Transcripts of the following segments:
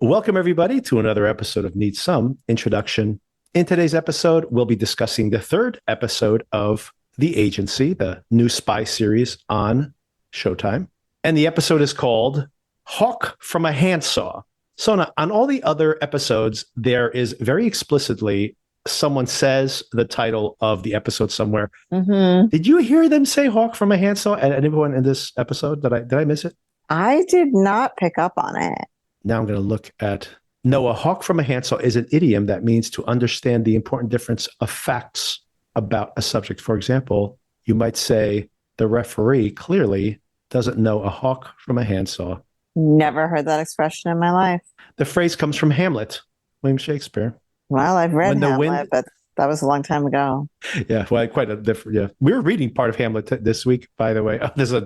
Welcome, everybody, to another episode of Need Some Introduction. In today's episode, we'll be discussing the third episode of The Agency, the new spy series on Showtime. And the episode is called Hawk from a Handsaw. So on all the other episodes, there is very explicitly someone says the title of the episode somewhere. Mm-hmm. Did you hear them say Hawk from a Handsaw at anyone in this episode? Did I miss it? I did not pick up on it. Now I'm going to look at... No, a hawk from a handsaw is an idiom that means to understand the important difference of facts about a subject. For example, you might say the referee clearly doesn't know a hawk from a handsaw. Never heard that expression in my life. The phrase comes from Hamlet, William Shakespeare. Well, I've read Hamlet, but that was a long time ago. Yeah, well, quite a different. Yeah, we were reading part of Hamlet this week, by the way. This is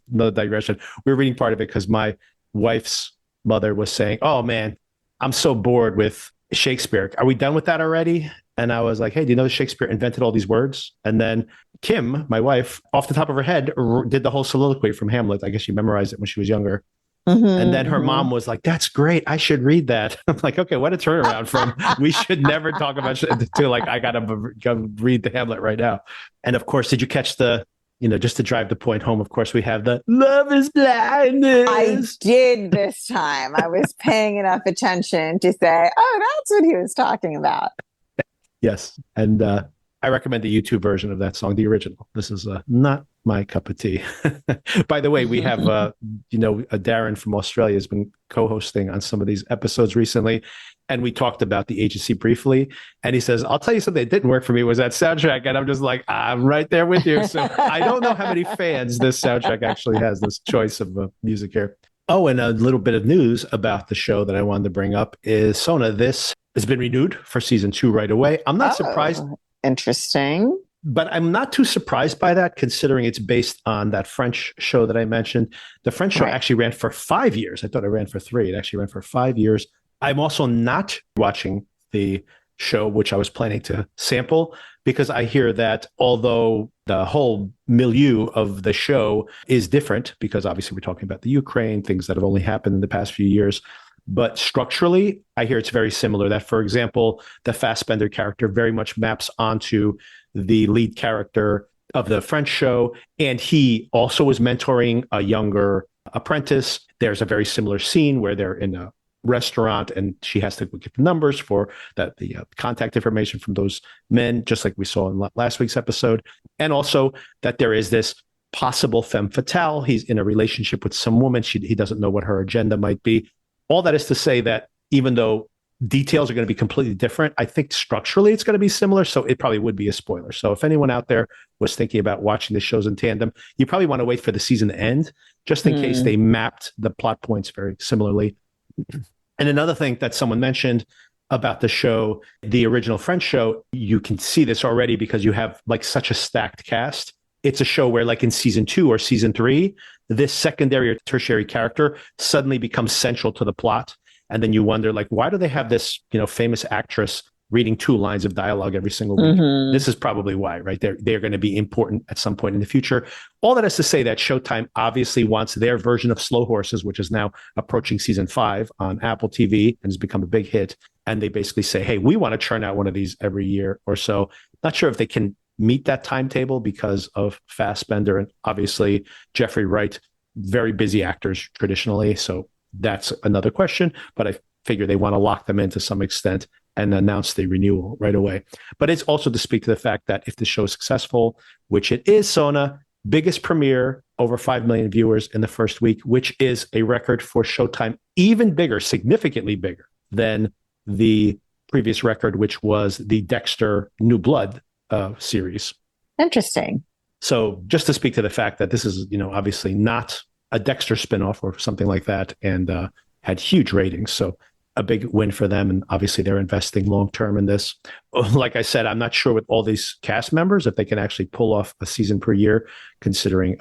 another digression. We were reading part of it because my wife's mother was saying, "Oh man, I'm so bored with Shakespeare. Are we done with that already?" And I was like, "Hey, do you know that Shakespeare invented all these words?" And then Kim, my wife, off the top of her head, did the whole soliloquy from Hamlet. I guess she memorized it when she was younger. Mm-hmm, and then her mom was like, "That's great. I should read that." I'm like, "Okay, what a turnaround from we should never talk about shit to like, I got to read the Hamlet right now." And of course, did you catch the, just to drive the point home, of course, we have the love is blindness. I did this time. I was paying enough attention to say, oh, that's what he was talking about. Yes. And I recommend the YouTube version of that song, the original. This is not my cup of tea. By the way, we have, Darren from Australia has been co-hosting on some of these episodes recently. And we talked about The Agency briefly. And he says, "I'll tell you something that didn't work for me was that soundtrack." And I'm just like, I'm right there with you. So I don't know how many fans this soundtrack actually has, this choice of music here. Oh, and a little bit of news about the show that I wanted to bring up is, Sona, this has been renewed for season 2 right away. I'm not surprised. Interesting. But I'm not too surprised by that, considering it's based on that French show that I mentioned. The French show actually ran for 5 years. I thought it ran for 3. It actually ran for 5 years. I'm also not watching the show, which I was planning to sample, because I hear that although the whole milieu of the show is different, because obviously we're talking about the Ukraine, things that have only happened in the past few years, but structurally, I hear it's very similar. That, for example, the Fassbender character very much maps onto the lead character of the French show, and he also was mentoring a younger apprentice. There's a very similar scene where they're in a restaurant and she has to get the numbers for that, the contact information from those men, just like we saw in last week's episode. And also that there is this possible femme fatale. He's in a relationship with some woman. He doesn't know what her agenda might be. All that is to say that even though details are going to be completely different, I think structurally it's going to be similar. So it probably would be a spoiler. So if anyone out there was thinking about watching the shows in tandem, you probably want to wait for the season to end, just in case they mapped the plot points very similarly. And another thing that someone mentioned about the show, the original French show, you can see this already because you have like such a stacked cast. It's a show where, like in season 2 or season 3, this secondary or tertiary character suddenly becomes central to the plot. And then you wonder, like, why do they have this, famous actress reading 2 lines of dialogue every single week? Mm-hmm. This is probably why, right? They're going to be important at some point in the future. All that is to say that Showtime obviously wants their version of Slow Horses, which is now approaching season 5 on Apple TV and has become a big hit. And they basically say, hey, we want to churn out one of these every year or so. Not sure if they can meet that timetable because of Fassbender and obviously Jeffrey Wright, very busy actors traditionally. So that's another question, but I figure they want to lock them in to some extent and announce the renewal right away. But it's also to speak to the fact that if the show is successful, which it is, Sona, biggest premiere, over 5 million viewers in the first week, which is a record for Showtime, even bigger, significantly bigger than the previous record, which was the Dexter New Blood series. Interesting. So just to speak to the fact that this is, obviously not a Dexter spinoff or something like that, and had huge ratings. So a big win for them. And obviously they're investing long-term in this. Like I said, I'm not sure with all these cast members if they can actually pull off a season per year, considering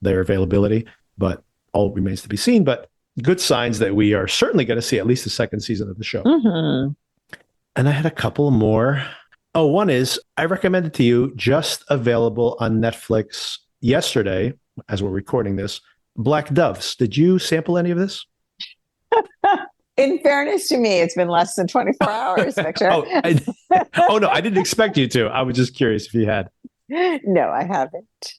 their availability, but all remains to be seen. But good signs that we are certainly going to see at least the second season of the show. Mm-hmm. And I had a couple more. Oh, one is, I recommended to you, just available on Netflix yesterday, as we're recording this, Black Doves. Did you sample any of this? In fairness to me, it's been less than 24 hours, Victor. Oh, no, I didn't expect you to. I was just curious if you had. No, I haven't.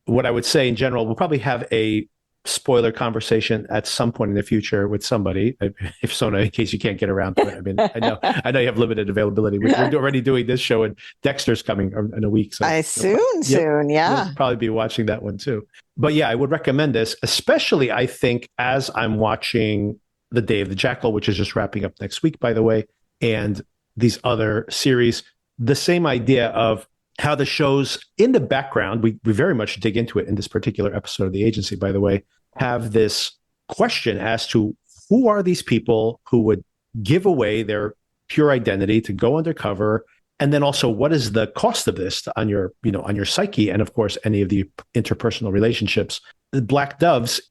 What I would say in general, we'll probably have a spoiler conversation at some point in the future with somebody, if so, in case you can't get around to it. I mean, I know you have limited availability. We're already doing this show, and Dexter's coming in a week. So soon, yeah. We'll probably be watching that one too. But yeah, I would recommend this, especially I think as I'm watching The Day of the Jackal, which is just wrapping up next week, by the way, and these other series, the same idea of how the shows in the background, we very much dig into it in this particular episode of The Agency, by the way, have this question as to who are these people who would give away their pure identity to go undercover, and then also what is the cost of this on your psyche, and of course any of the interpersonal relationships. The Black Dove's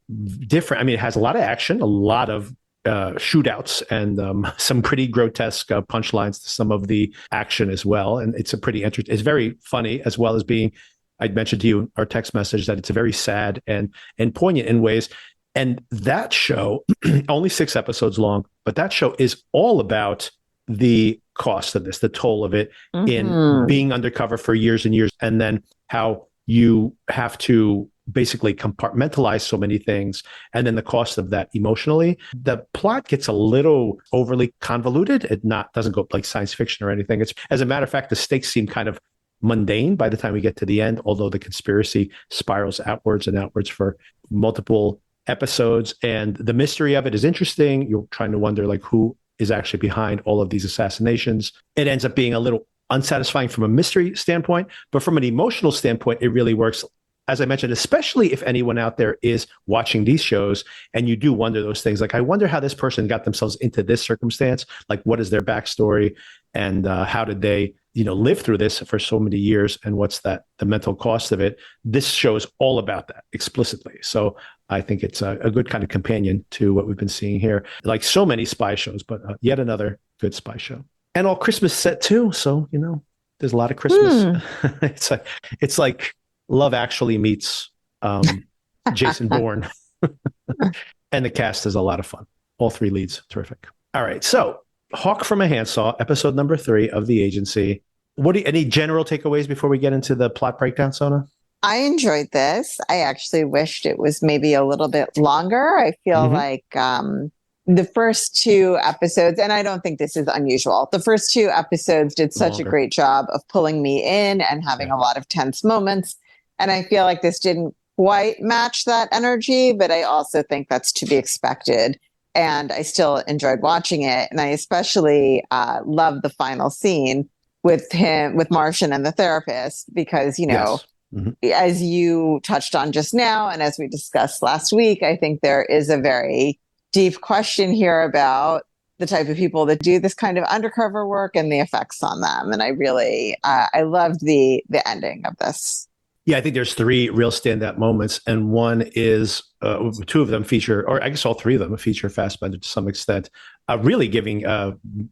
different. I mean, it has a lot of action, a lot of shootouts, and some pretty grotesque punchlines to some of the action as well. And it's it's very funny, as well as being, I'd mentioned to you our text message that it's a very sad and poignant in ways. And that show, only 6 episodes long, but that show is all about the cost of this, the toll of it in being undercover for years and years, and then how you have to basically compartmentalize so many things, and then the cost of that emotionally. The plot gets a little overly convoluted. It doesn't go like science fiction or anything. It's, as a matter of fact, the stakes seem kind of mundane by the time we get to the end, although the conspiracy spirals outwards and outwards for multiple episodes, and the mystery of it is interesting. You're trying to wonder like who is actually behind all of these assassinations. It ends up being a little unsatisfying from a mystery standpoint, but from an emotional standpoint, it really works. As I mentioned, especially if anyone out there is watching these shows and you do wonder those things, like I wonder how this person got themselves into this circumstance, like what is their backstory, and how did they, live through this for so many years, and what's the mental cost of it. This show is all about that explicitly. So I think it's a good kind of companion to what we've been seeing here, like so many spy shows, but yet another good spy show, and all Christmas set too. So there's a lot of Christmas. It's like Love Actually meets Jason Bourne. And the cast is a lot of fun. All 3 leads, terrific. All right, so Hawk from a Handsaw, episode number 3 of The Agency. Any general takeaways before we get into the plot breakdown, Sona? I enjoyed this. I actually wished it was maybe a little bit longer. I feel like the first 2 episodes, and I don't think this is unusual, the first 2 episodes did such a great job of pulling me in and having a lot of tense moments. And I feel like this didn't quite match that energy, but I also think that's to be expected. And I still enjoyed watching it. And I especially love the final scene with Martian and the therapist, because, as you touched on just now, and as we discussed last week, I think there is a very deep question here about the type of people that do this kind of undercover work and the effects on them. And I really, I loved the ending of this. Yeah, I think there's 3 real standout moments, and one is 2 of them feature, or I guess all 3 of them feature Fassbender to some extent, really giving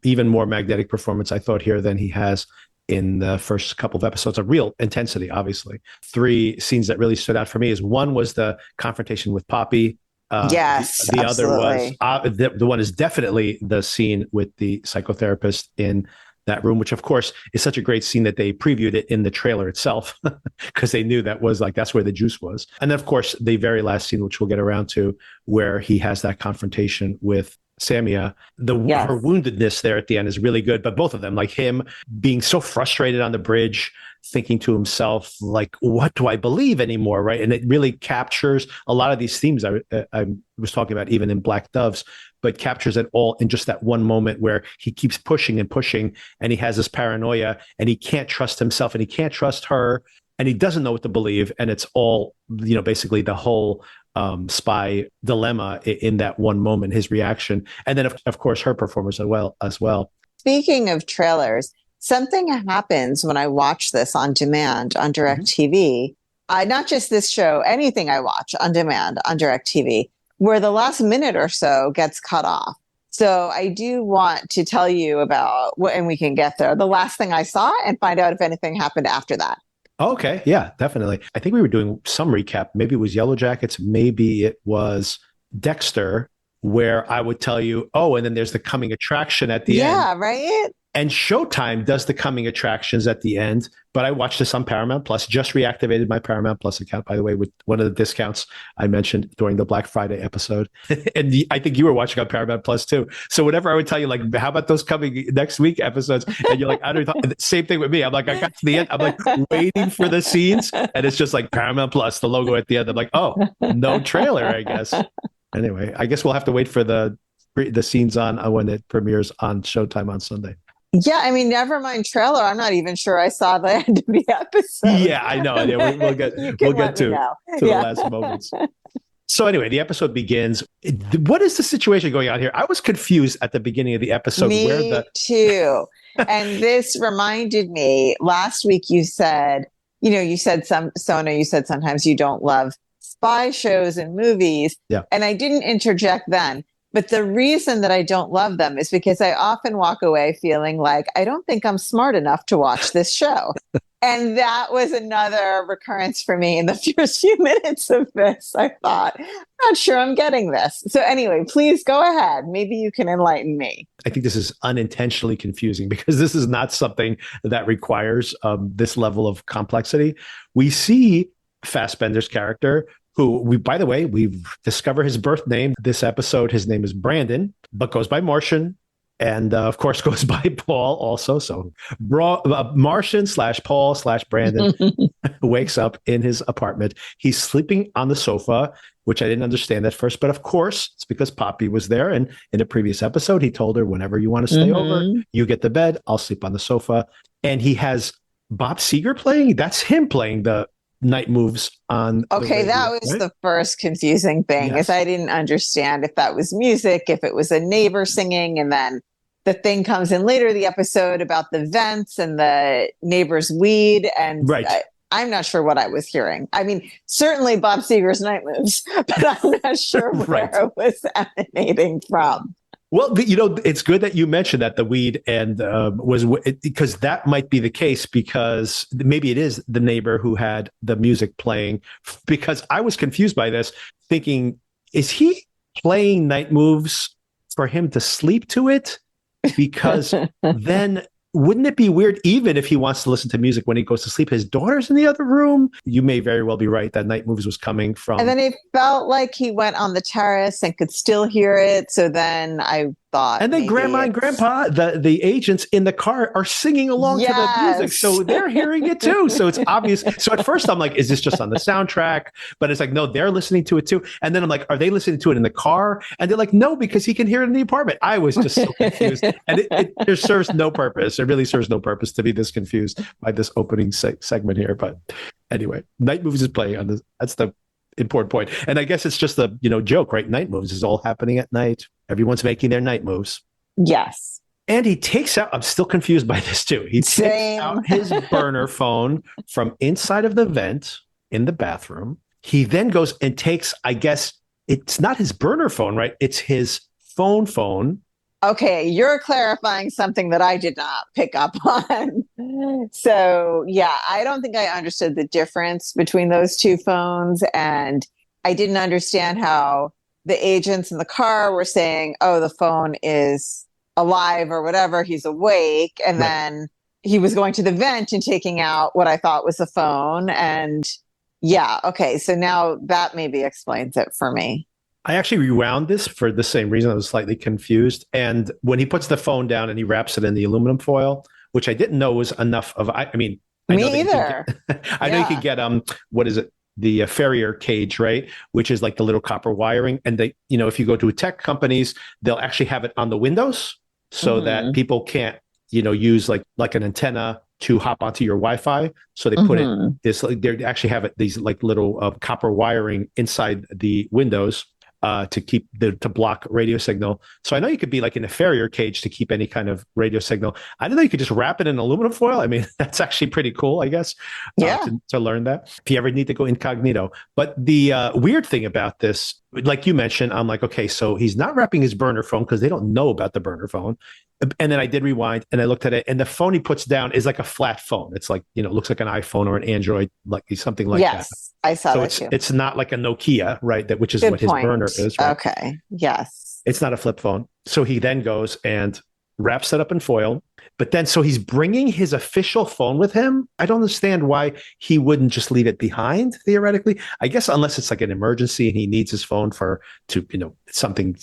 even more magnetic performance, I thought, here than he has in the first couple of episodes. A real intensity, obviously. 3 scenes that really stood out for me is one was the confrontation with Poppy. Yes, the absolutely. Other was the one is definitely the scene with the psychotherapist in that room, which of course is such a great scene that they previewed it in the trailer itself because they knew that's where the juice was. And then of course the very last scene, which we'll get around to, where he has that confrontation with Samia. Her woundedness there at the end is really good, but both of them, like him being so frustrated on the bridge, thinking to himself, like, what do I believe anymore, right? And it really captures a lot of these themes I was talking about even in Black Doves, but captures it all in just that one moment where he keeps pushing and pushing, and he has this paranoia, and he can't trust himself, and he can't trust her, and he doesn't know what to believe. And it's all, basically the whole spy dilemma in that one moment, his reaction. And then, of course, her performance as well. Speaking of trailers, something happens when I watch this on demand on DirecTV. Not just this show, anything I watch on demand on DirecTV, where the last minute or so gets cut off. So I do want to tell you about what, and we can get there, the last thing I saw, and find out if anything happened after that. Okay. Yeah, definitely. I think we were doing some recap. Maybe it was Yellow Jackets. Maybe it was Dexter. where I would tell you, oh, and then there's the coming attraction at the end. Yeah, right? And Showtime does the coming attractions at the end, but I watched this on Paramount Plus, just reactivated my Paramount Plus account, by the way, with one of the discounts I mentioned during the Black Friday episode. And I think you were watching on Paramount Plus too. So whenever I would tell you, like, how about those coming next week episodes? And you're like, I don't know. Same thing with me. I'm like, I got to the end. I'm like waiting for the scenes. And it's just like Paramount Plus, the logo at the end. I'm like, oh, no trailer, I guess. Anyway, I guess we'll have to wait for the scenes on when it premieres on Showtime on Sunday. Yeah, I mean, never mind trailer. I'm not even sure I saw the end of the episode. Yeah, I know. Yeah, we'll get to the last moments. So anyway, the episode begins. What is the situation going on here? I was confused at the beginning of the episode. Me too. And this reminded me, last week you said sometimes you don't love spy shows and movies. Yeah. And I didn't interject then. But the reason that I don't love them is because I often walk away feeling like I don't think I'm smart enough to watch this show. And that was another recurrence for me in the first few minutes of this. I thought, I'm not sure I'm getting this. So anyway, please go ahead. Maybe you can enlighten me. I think this is unintentionally confusing because this is not something that requires this level of complexity. We see Fassbender's character, who we discover his birth name this episode. His name is Brandon, but goes by Martian, and of course goes by Paul also. So Martian / Paul / Brandon wakes up in his apartment. He's sleeping on the sofa, which I didn't understand at first, but of course it's because Poppy was there. And in a previous episode, he told her, whenever you want to stay over, you get the bed, I'll sleep on the sofa. And he has Bob Seger playing. That's him playing the night moves on. Okay, that was the first confusing thing. Is I didn't understand if that was music, if it was a neighbor singing, and then the thing comes in later the episode about the vents and the neighbor's weed, and I'm not sure what I was hearing. I mean, certainly Bob Seger's night moves, but I'm not sure where it was emanating from. Well, it's good that you mentioned that the weed and because that might be the case, because maybe it is the neighbor who had the music playing, because I was confused by this, thinking, is he playing night moves for him to sleep to it? Because then wouldn't it be weird, even if he wants to listen to music when he goes to sleep, his daughter's in the other room? You may very well be right that night moves was coming from. And then it felt like he went on the terrace and could still hear it. So then I thought. And then Grandma and Grandpa, the agents in the car, are singing along to the music. So they're hearing it too. So it's obvious. So at first I'm like, is this just on the soundtrack? But it's like, no, they're listening to it too. And then I'm like, are they listening to it in the car? And they're like, no, because he can hear it in the apartment. I was just so confused. And it serves no purpose. It really serves no purpose to be this confused by this opening segment here. But anyway, Night Moves is playing on this. That's the important point. And I guess it's just a joke, right? Night Moves is all happening at night. Everyone's making their night moves. Yes. And he takes out, I'm still confused by this too. He takes out his burner phone from inside of the vent in the bathroom. He then goes and takes, I guess it's not his burner phone, right? It's his phone. Okay, you're clarifying something that I did not pick up on. So, yeah, I don't think I understood the difference between those two phones. And I didn't understand how the agents in the car were saying, oh, the phone is alive or whatever, he's awake. And then he was going to the vent and taking out what I thought was the phone. And yeah, okay, so now that maybe explains it for me. I actually rewound this for the same reason. I was slightly confused. And when he puts the phone down and he wraps it in the aluminum foil, which I didn't know was enough of, I know either. I know you could get, what is it? The Farrier cage, right? Which is like the little copper wiring. And they, if you go to tech companies, they'll actually have it on the windows so that people can't, use like an antenna to hop onto your Wi-Fi. So they put it this, like, they actually have it, these like little copper wiring inside the windows to block radio signal. So I know you could be like in a Farrier cage to keep any kind of radio signal. I didn't know you could just wrap it in aluminum foil. I mean, that's actually pretty cool, I guess, to learn that if you ever need to go incognito. But the weird thing about this, like you mentioned, I'm like, okay, so he's not wrapping his burner phone because they don't know about the burner phone. And then I did rewind and I looked at it, and the phone he puts down is like a flat phone. It's like, looks like an iPhone or an Android, like something like that. Yes, I saw that too. It's not like a Nokia, right? Which is what his burner is. Right? Okay. Yes. It's not a flip phone. So he then goes and wraps it up in foil. But then, so he's bringing his official phone with him. I don't understand why he wouldn't just leave it behind, theoretically. I guess unless it's like an emergency and he needs his phone something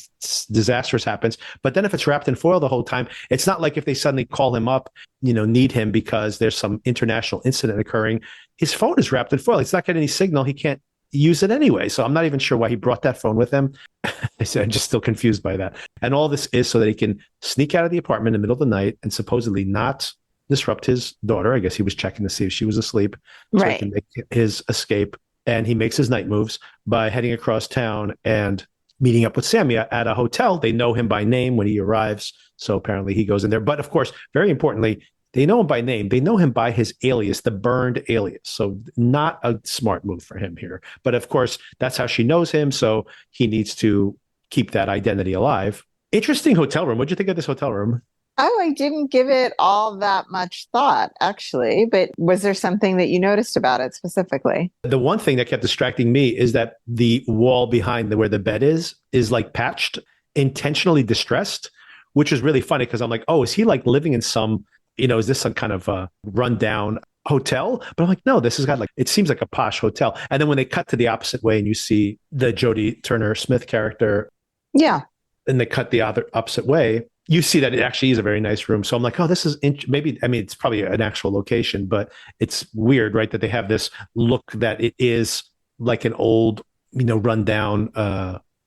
disastrous happens. But then if it's wrapped in foil the whole time, it's not like if they suddenly call him up, need him because there's some international incident occurring. His phone is wrapped in foil. It's not getting any signal. He can't use it anyway. So I'm not even sure why he brought that phone with him. I'm just still confused by that. And all this is so that he can sneak out of the apartment in the middle of the night and supposedly not disrupt his daughter. I guess he was checking to see if she was asleep. So he can make his escape. And he makes his night moves by heading across town and meeting up with Samia at a hotel. They know him by name when he arrives. So apparently he goes in there. But of course, very importantly, they know him by name. They know him by his alias, the burned alias. So not a smart move for him here. But of course, that's how she knows him. So he needs to keep that identity alive. Interesting hotel room. What'd you think of this hotel room? Oh, I didn't give it all that much thought, actually. But was there something that you noticed about it specifically? The one thing that kept distracting me is that the wall behind where the bed is like patched, intentionally distressed, which is really funny because I'm like, oh, is he like living in some, is this some kind of a rundown hotel? But I'm like, no, this has got it seems like a posh hotel. And then when they cut to the opposite way and you see the Jodie Turner-Smith character, and they cut the other opposite way, you see that it actually is a very nice room. So I'm like, oh, this is it's probably an actual location, but it's weird, right? That they have this look that it is like an old, rundown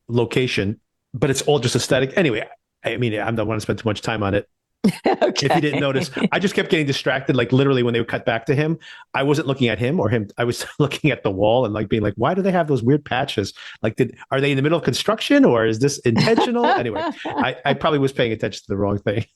location, but it's all just aesthetic. Anyway, I don't want to spend too much time on it. Okay. If you didn't notice, I just kept getting distracted. Like literally when they would cut back to him, I wasn't looking at him or him. I was looking at the wall and being like, why do they have those weird patches? Are they in the middle of construction or is this intentional? Anyway, I probably was paying attention to the wrong thing.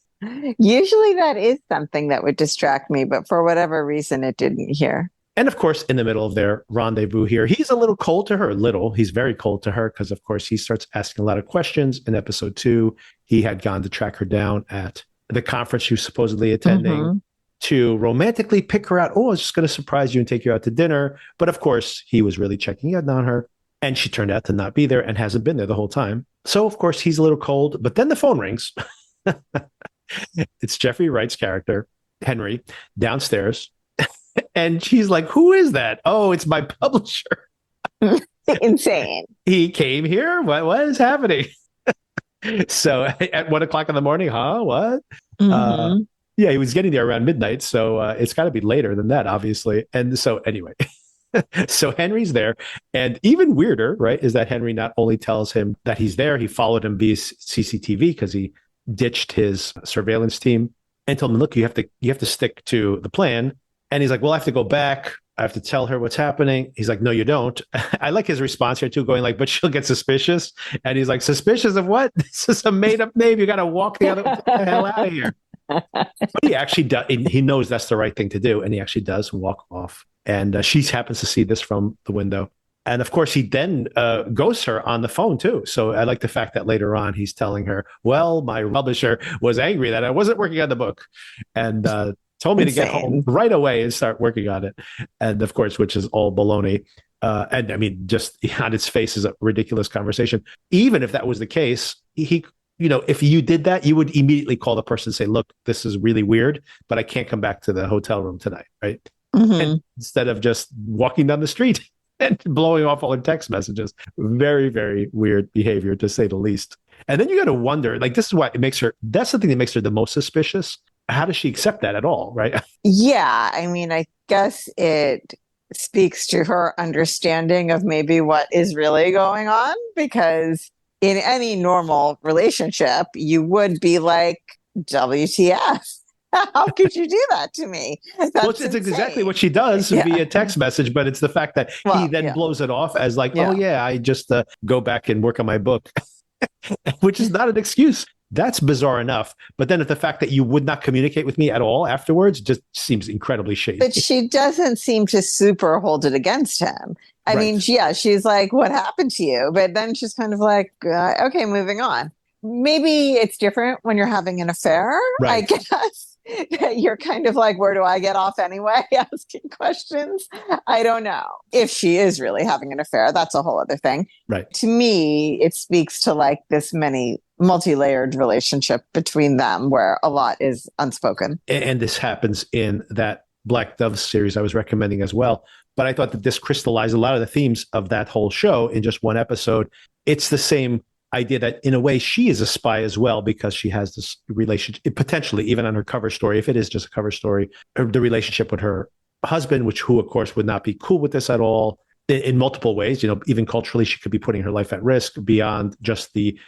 Usually that is something that would distract me, but for whatever reason, it didn't here. And of course, in the middle of their rendezvous here, he's a little cold to her. He's very cold to her because, of course, he starts asking a lot of questions. In episode 2, he had gone to track her down at the conference she was supposedly attending to romantically pick her out. Oh, I was just going to surprise you and take you out to dinner. But of course, he was really checking in on her. And she turned out to not be there and hasn't been there the whole time. So, of course, he's a little cold. But then the phone rings. It's Jeffrey Wright's character, Henry, downstairs. And she's like, who is that? Oh, it's my publisher. Insane. He came here? What is happening? So at 1:00 in the morning, huh? What? Yeah, he was getting there around midnight. So it's got to be later than that, obviously. And so anyway, so Henry's there. And even weirder, right, is that Henry not only tells him that he's there, he followed him via CCTV because he ditched his surveillance team and told him, look, you have to stick to the plan. And he's like, well, I have to go back. I have to tell her what's happening. He's like, no, you don't. I like his response here too, going but she'll get suspicious. And he's like, suspicious of what? This is a made up name. You got to walk the hell out of here. But he actually does. He knows that's the right thing to do. And he actually does walk off. And she happens to see this from the window. And of course, he then ghosts her on the phone too. So I like the fact that later on, he's telling her, well, my publisher was angry that I wasn't working on the book. And told me to get home right away and start working on it. And of course, which is all baloney. And just on its face is a ridiculous conversation. Even if that was the case, if you did that, you would immediately call the person and say, look, this is really weird, but I can't come back to the hotel room tonight. Right. And instead of just walking down the street and blowing off all her text messages. Very, very weird behavior, to say the least. And then you got to wonder, this is what that's the thing that makes her the most suspicious. How does she accept that at all, right? Yeah, I guess it speaks to her understanding of maybe what is really going on, because in any normal relationship, you would be like, WTF? How could you do that to me? It's exactly what she does via text message, but it's the fact that he then blows it off as I just go back and work on my book, which is not an excuse. That's bizarre enough. But then the fact that you would not communicate with me at all afterwards just seems incredibly shady. But she doesn't seem to super hold it against him. I mean, she's like, what happened to you? But then she's kind of like, okay, moving on. Maybe it's different when you're having an affair, I guess. You're kind of like, where do I get off anyway? Asking questions. I don't know. If she is really having an affair, that's a whole other thing. Right. To me, it speaks to this many multi-layered relationship between them where a lot is unspoken. And this happens in that Black Dove series I was recommending as well. But I thought that this crystallized a lot of the themes of that whole show in just one episode. It's the same idea that in a way she is a spy as well, because she has this relationship, potentially even on her cover story, if it is just a cover story, the relationship with her husband, who of course would not be cool with this at all in multiple ways. Even culturally, she could be putting her life at risk beyond just the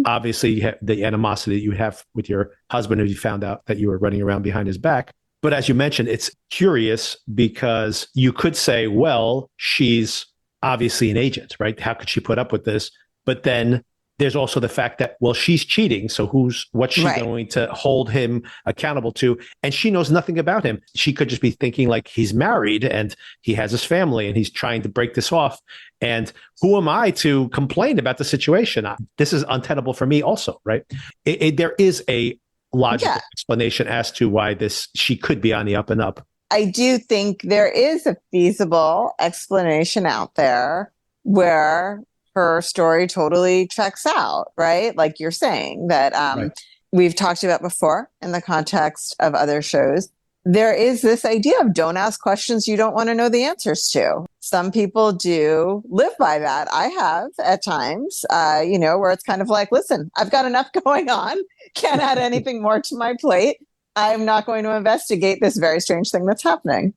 obviously the animosity that you would have with your husband if you found out that you were running around behind his back. But as you mentioned, it's curious because you could say, well, she's obviously an agent, right? How could she put up with this? But then there's also the fact that, well, she's cheating. So what's she going to hold him accountable to? And she knows nothing about him. She could just be thinking like he's married and he has his family and he's trying to break this off. And who am I to complain about the situation? This is untenable for me also, right? There is a logical explanation as to why she could be on the up and up. I do think there is a feasible explanation out there where her story totally checks out, right? Like you're saying that we've talked about before in the context of other shows. There is this idea of don't ask questions you don't want to know the answers to. Some people do live by that. I have at times, where it's kind of like, listen, I've got enough going on. Can't add anything more to my plate. I'm not going to investigate this very strange thing that's happening.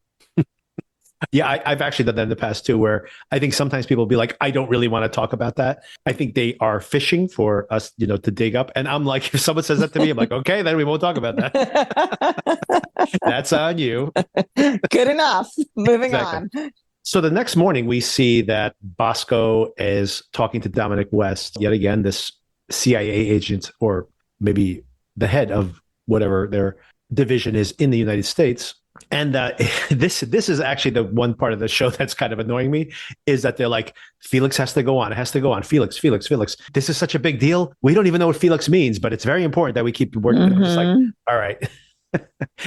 Yeah, I've actually done that in the past too, where I think sometimes people will be like, I don't really want to talk about that. I think they are fishing for us, to dig up. And I'm like, if someone says that to me, I'm like, okay, then we won't talk about that. That's on you. Good enough. Moving on. So the next morning, we see that Bosco is talking to Dominic West, yet again, this CIA agent, or maybe the head of whatever their division is in the United States. And this is actually the one part of the show that's kind of annoying me, is that they're like, Felix has to go on. It has to go on. Felix. This is such a big deal. We don't even know what Felix means, but it's very important that we keep working. I'm just like, all right.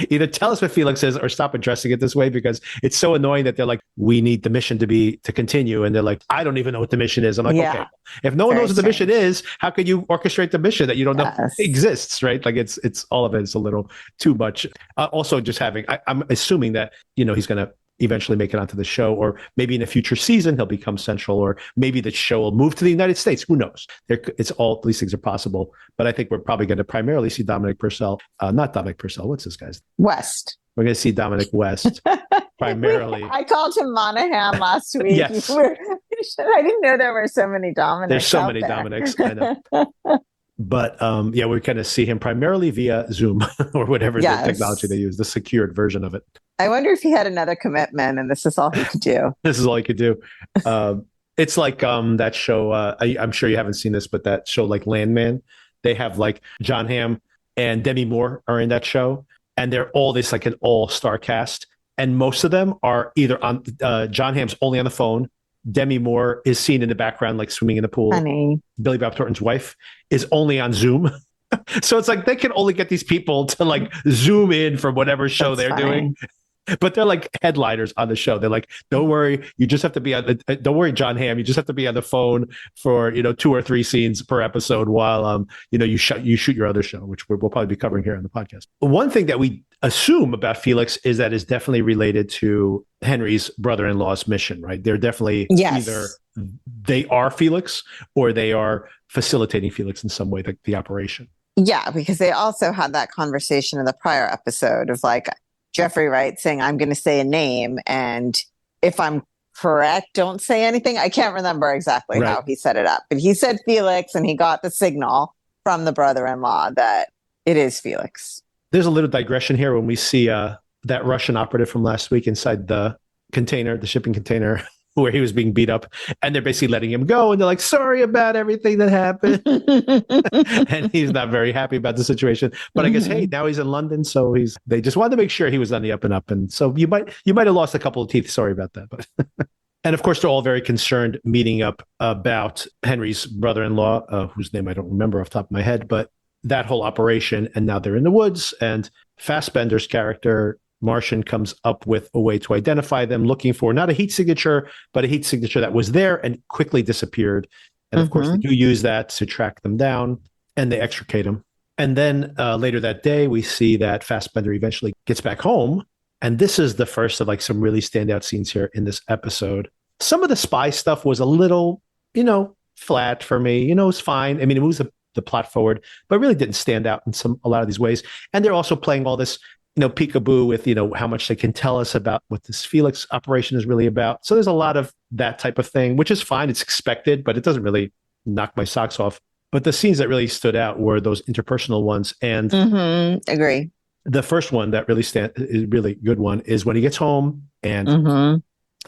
Either tell us what Felix is or stop addressing it this way, because it's so annoying that they're like, we need the mission to continue. And they're like, I don't even know what the mission is. I'm like, okay, if no one knows what the mission is, how could you orchestrate the mission that you don't know exists, right? Like it's all of it is a little too much. Also just I'm assuming that, he's going to eventually make it onto the show, or maybe in a future season, he'll become central, or maybe the show will move to the United States. Who knows? These things are possible, but I think we're probably going to primarily see Dominic Purcell, not Dominic Purcell. What's this guy's? West. We're going to see Dominic West primarily. I called him Monahan last week. Yes. I didn't know there were so many Dominics. There's so many Dominics. I know. But we're going to see him primarily via Zoom or whatever the technology they use, the secured version of it. I wonder if he had another commitment and this is all he could do. This is all he could do. It's like that show. I'm sure you haven't seen this, but that show like Landman, they have like John Hamm and Demi Moore are in that show. And they're all this like an all-star cast. And most of them are either on John Hamm's only on the phone. Demi Moore is seen in the background, like swimming in the pool. Funny. Billy Bob Thornton's wife is only on Zoom. So it's like they can only get these people to like zoom in from whatever show they're doing. But they're like headliners on the show. They're like, don't worry, you just have to be on don't worry, John Hamm, you just have to be on the phone for 2 or 3 scenes per episode while you shoot your other show, which we'll probably be covering here on the podcast. One thing that we assume about Felix is that is definitely related to Henry's brother-in-law's mission, right? They're definitely either they are Felix or they are facilitating Felix in some way, the operation. Yeah, because they also had that conversation in the prior episode of like Jeffrey Wright saying, I'm going to say a name, and if I'm correct, don't say anything. I can't remember exactly how he set it up, but he said Felix, and he got the signal from the brother-in-law that it is Felix. There's a little digression here when we see that Russian operative from last week inside the container, the shipping container, where he was being beat up, and they're basically letting him go, and they're like, sorry about everything that happened. And he's not very happy about the situation, but I guess, hey, now he's in London, so they just wanted to make sure he was on the up and up, and so you might have lost a couple of teeth, sorry about that. But and of course they're all very concerned, meeting up about Henry's brother-in-law, whose name I don't remember off the top of my head, but that whole operation, and now they're in the woods, and Fassbender's character Martian comes up with a way to identify them, looking for not a heat signature, but a heat signature that was there and quickly disappeared. And of course, they do use that to track them down. and they extricate him. And then later that day, we see that Fassbender eventually gets back home. And this is the first of like some really standout scenes here in this episode. Some of the spy stuff was a little, flat for me. It's fine. I mean, it moves the plot forward, but really didn't stand out in a lot of these ways. And they're also playing all this, peekaboo with, how much they can tell us about what this Felix operation is really about. So there's a lot of that type of thing, which is fine. It's expected, but it doesn't really knock my socks off. But the scenes that really stood out were those interpersonal ones. And agree. The first one that really is a really good one is when he gets home and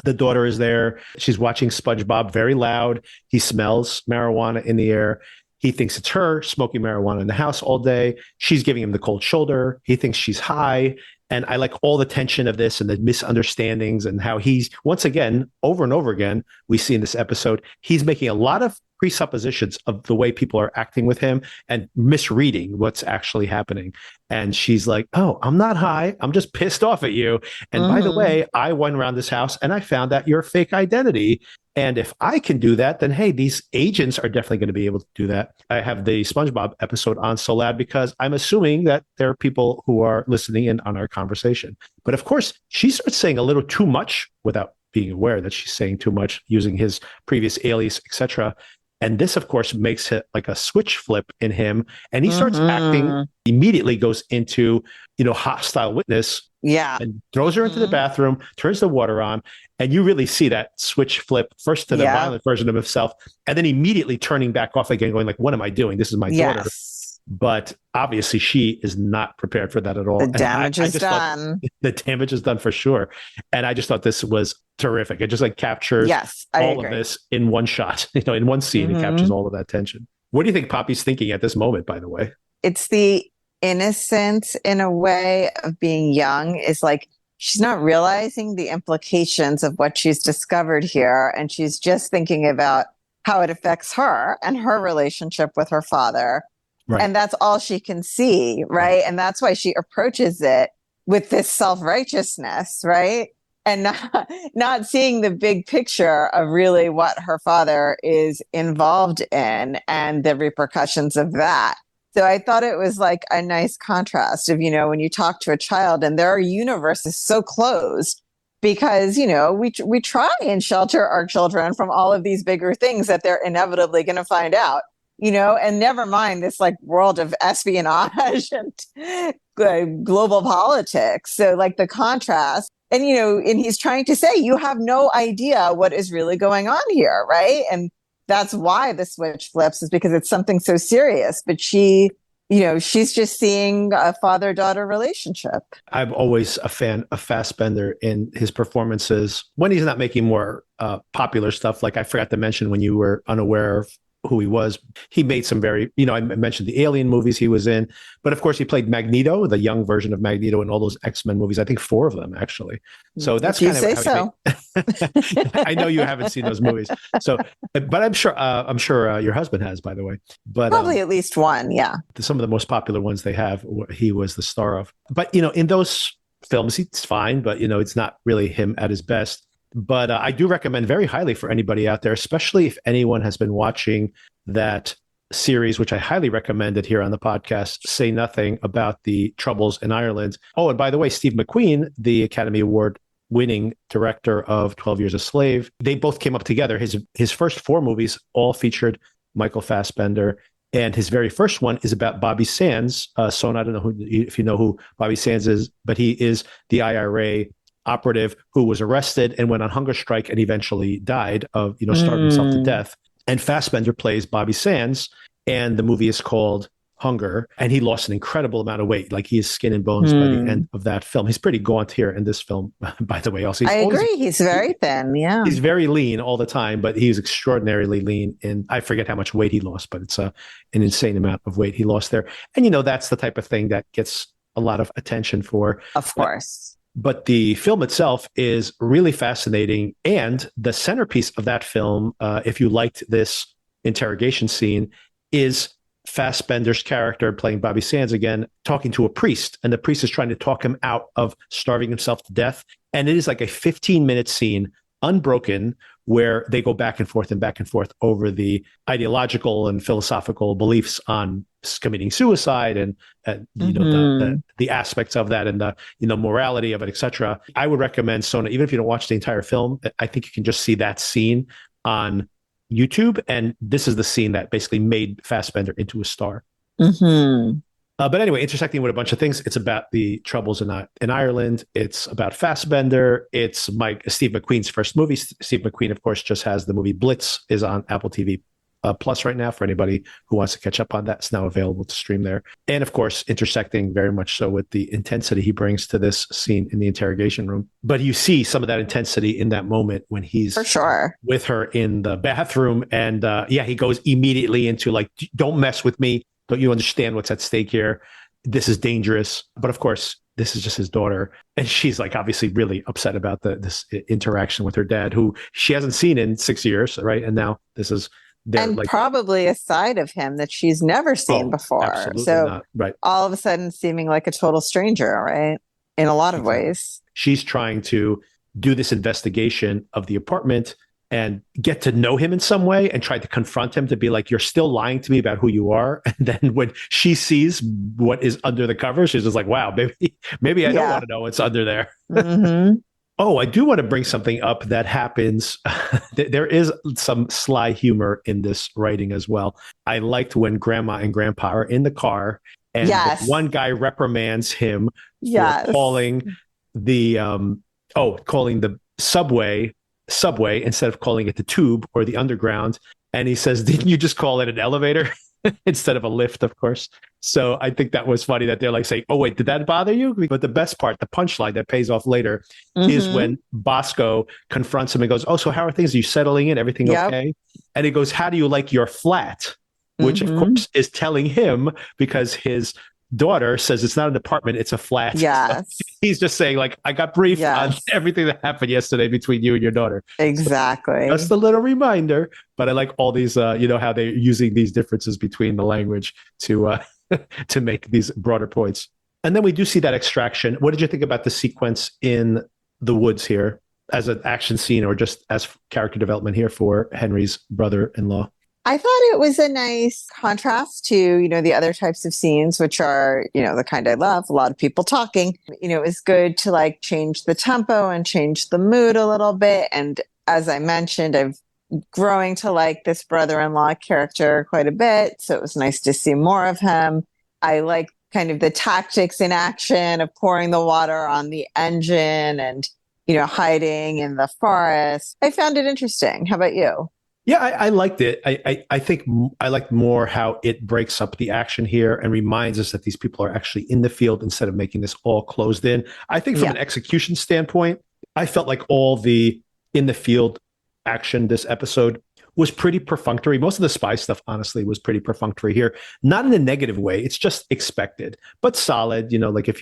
the daughter is there. She's watching SpongeBob very loud. He smells marijuana in the air. He thinks it's her smoking marijuana in the house all day. She's giving him the cold shoulder. He thinks she's high. And I like all the tension of this and the misunderstandings and how he's, once again, over and over again, we see in this episode, he's making a lot of presuppositions of the way people are acting with him and misreading what's actually happening. And she's like, oh, I'm not high. I'm just pissed off at you. And by the way, I went around this house and I found out your fake identity. And if I can do that, then hey, these agents are definitely going to be able to do that. I have the SpongeBob episode on so loud because I'm assuming that there are people who are listening in on our conversation. But of course, she starts saying a little too much without being aware that she's saying too much, using his previous alias, etc. And this, of course, makes it like a switch flip in him. And he starts acting, immediately goes into, hostile witness. Yeah. And throws her into the bathroom, turns the water on. And you really see that switch flip first to the violent version of himself, and then immediately turning back off again, going like, what am I doing? This is my daughter. But obviously she is not prepared for that at all. The damage is done. The damage is done for sure. And I just thought this was terrific. It just like captures all of this in one shot, in one scene. It captures all of that tension. What do you think Poppy's thinking at this moment, by the way? It's the innocence in a way of being young. Is like, she's not realizing the implications of what she's discovered here. And she's just thinking about how it affects her and her relationship with her father. Right. And that's all she can see, right? And that's why she approaches it with this self-righteousness, right? And not seeing the big picture of really what her father is involved in and the repercussions of that. So I thought it was like a nice contrast of, when you talk to a child and their universe is so closed because, we try and shelter our children from all of these bigger things that they're inevitably going to find out. And never mind this like world of espionage and global politics. So like the contrast and, and he's trying to say, you have no idea what is really going on here. Right. And that's why the switch flips, is because it's something so serious, but she's just seeing a father-daughter relationship. I'm always a fan of Fassbender in his performances when he's not making more popular stuff. Like I forgot to mention when you were unaware of who he was. He made some very, I mentioned the Alien movies he was in, but of course he played Magneto, the young version of Magneto in all those X-Men movies. I think 4 of them actually. So that's kind of how I know you haven't seen those movies. So, but I'm sure your husband has, by the way. But probably at least one, yeah. Some of the most popular ones they have, he was the star of. But in those films, he's fine, but it's not really him at his best. But I do recommend very highly for anybody out there, especially if anyone has been watching that series, which I highly recommended here on the podcast, Say Nothing, about the Troubles in Ireland. Oh, and by the way, Steve McQueen, the Academy Award winning director of 12 Years a Slave, they both came up together. His first 4 movies all featured Michael Fassbender. And his very first one is about Bobby Sands. So I don't know if you know who Bobby Sands is, but he is the IRA operative who was arrested and went on hunger strike and eventually died of, starving himself to death. And Fassbender plays Bobby Sands, and the movie is called Hunger. And he lost an incredible amount of weight. Like he is skin and bones by the end of that film. He's pretty gaunt here in this film, by the way. Also, I agree. He's very thin. Yeah. He's very lean all the time, but he's extraordinarily lean. And I forget how much weight he lost, but it's an insane amount of weight he lost there. And, that's the type of thing that gets a lot of attention for. Of course. But the film itself is really fascinating. And the centerpiece of that film, if you liked this interrogation scene, is Fassbender's character playing Bobby Sands again, talking to a priest. And the priest is trying to talk him out of starving himself to death. And it is like a 15-minute scene, unbroken, where they go back and forth over the ideological and philosophical beliefs on committing suicide and the aspects of that and the morality of it, etc. I would recommend Sona, even if you don't watch the entire film, I think you can just see that scene on YouTube, and this is the scene that basically made Fassbender into a star. But anyway, intersecting with a bunch of things. It's about the troubles in Ireland. It's about Fassbender. It's Steve McQueen's first movie. Steve McQueen, of course, just has the movie Blitz, is on Apple TV Plus right now for anybody who wants to catch up on that. It's now available to stream there. And of course, intersecting very much so with the intensity he brings to this scene in the interrogation room. But you see some of that intensity in that moment when he's for sure with her in the bathroom. And he goes immediately into like, don't mess with me. Don't you understand what's at stake here? This is dangerous. But of course, this is just his daughter. And she's like obviously really upset about this interaction with her dad, who she hasn't seen in 6 years, right? And now this is probably a side of him that she's never seen before. Absolutely so not. Right. All of a sudden seeming like a total stranger, right? In a lot of ways. She's trying to do this investigation of the apartment and get to know him in some way and try to confront him to be like, you're still lying to me about who you are. And then when she sees what is under the cover, she's just like, wow, maybe I don't want to know what's under there. Oh, I do want to bring something up that happens. There is some sly humor in this writing as well. I liked when Grandma and Grandpa are in the car and one guy reprimands him for calling the subway instead of calling it the tube or the underground. And he says, didn't you just call it an elevator instead of a lift, of course? So I think that was funny that they're like saying, oh, wait, did that bother you? But the best part, the punchline that pays off later is when Bosco confronts him and goes, oh, so how are things? Are you settling in? Everything okay? And he goes, how do you like your flat? Which, of course, is telling him because his daughter says it's not an apartment, it's a flat. Yes. So he's just saying, like, I got briefed on everything that happened yesterday between you and your daughter. Exactly. So just a little reminder, but I like all these, how they're using these differences between the language to to make these broader points. And then we do see that extraction. What did you think about the sequence in the woods here as an action scene or just as character development here for Henry's brother-in-law? I thought it was a nice contrast to, the other types of scenes, which are, the kind I love, a lot of people talking. It was good to like change the tempo and change the mood a little bit. And as I mentioned, I'm growing to like this brother-in-law character quite a bit. So it was nice to see more of him. I like kind of the tactics in action of pouring the water on the engine and, hiding in the forest. I found it interesting. How about you? Yeah, I liked it. I think I liked more how it breaks up the action here and reminds us that these people are actually in the field instead of making this all closed in. I think from an execution standpoint, I felt like all the in the field action this episode was pretty perfunctory. Most of the spy stuff, honestly, was pretty perfunctory here. Not in a negative way. It's just expected, but solid. Like if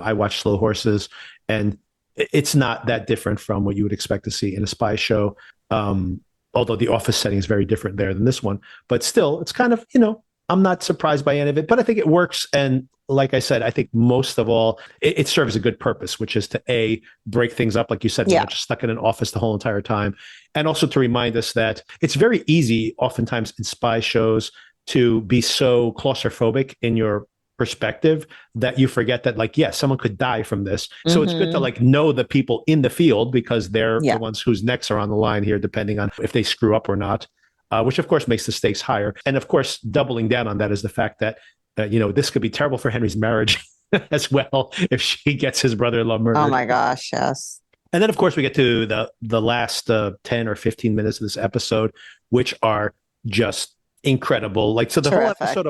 I watch Slow Horses and it's not that different from what you would expect to see in a spy show. Although the office setting is very different there than this one. But still, it's kind of, I'm not surprised by any of it, but I think it works. And like I said, I think most of all, it serves a good purpose, which is to break things up. Like you said, we're just stuck in an office the whole entire time. And also to remind us that it's very easy, oftentimes in spy shows, to be so claustrophobic in your perspective that you forget that someone could die from this. So it's good to know the people in the field because they're the ones whose necks are on the line here, depending on if they screw up or not, which of course makes the stakes higher. And of course, doubling down on that is the fact that, this could be terrible for Henry's marriage as well if she gets his brother-in-law murdered. Oh my gosh, yes. And then of course we get to the last 10 or 15 minutes of this episode, which are just incredible. The Terrific. Whole episode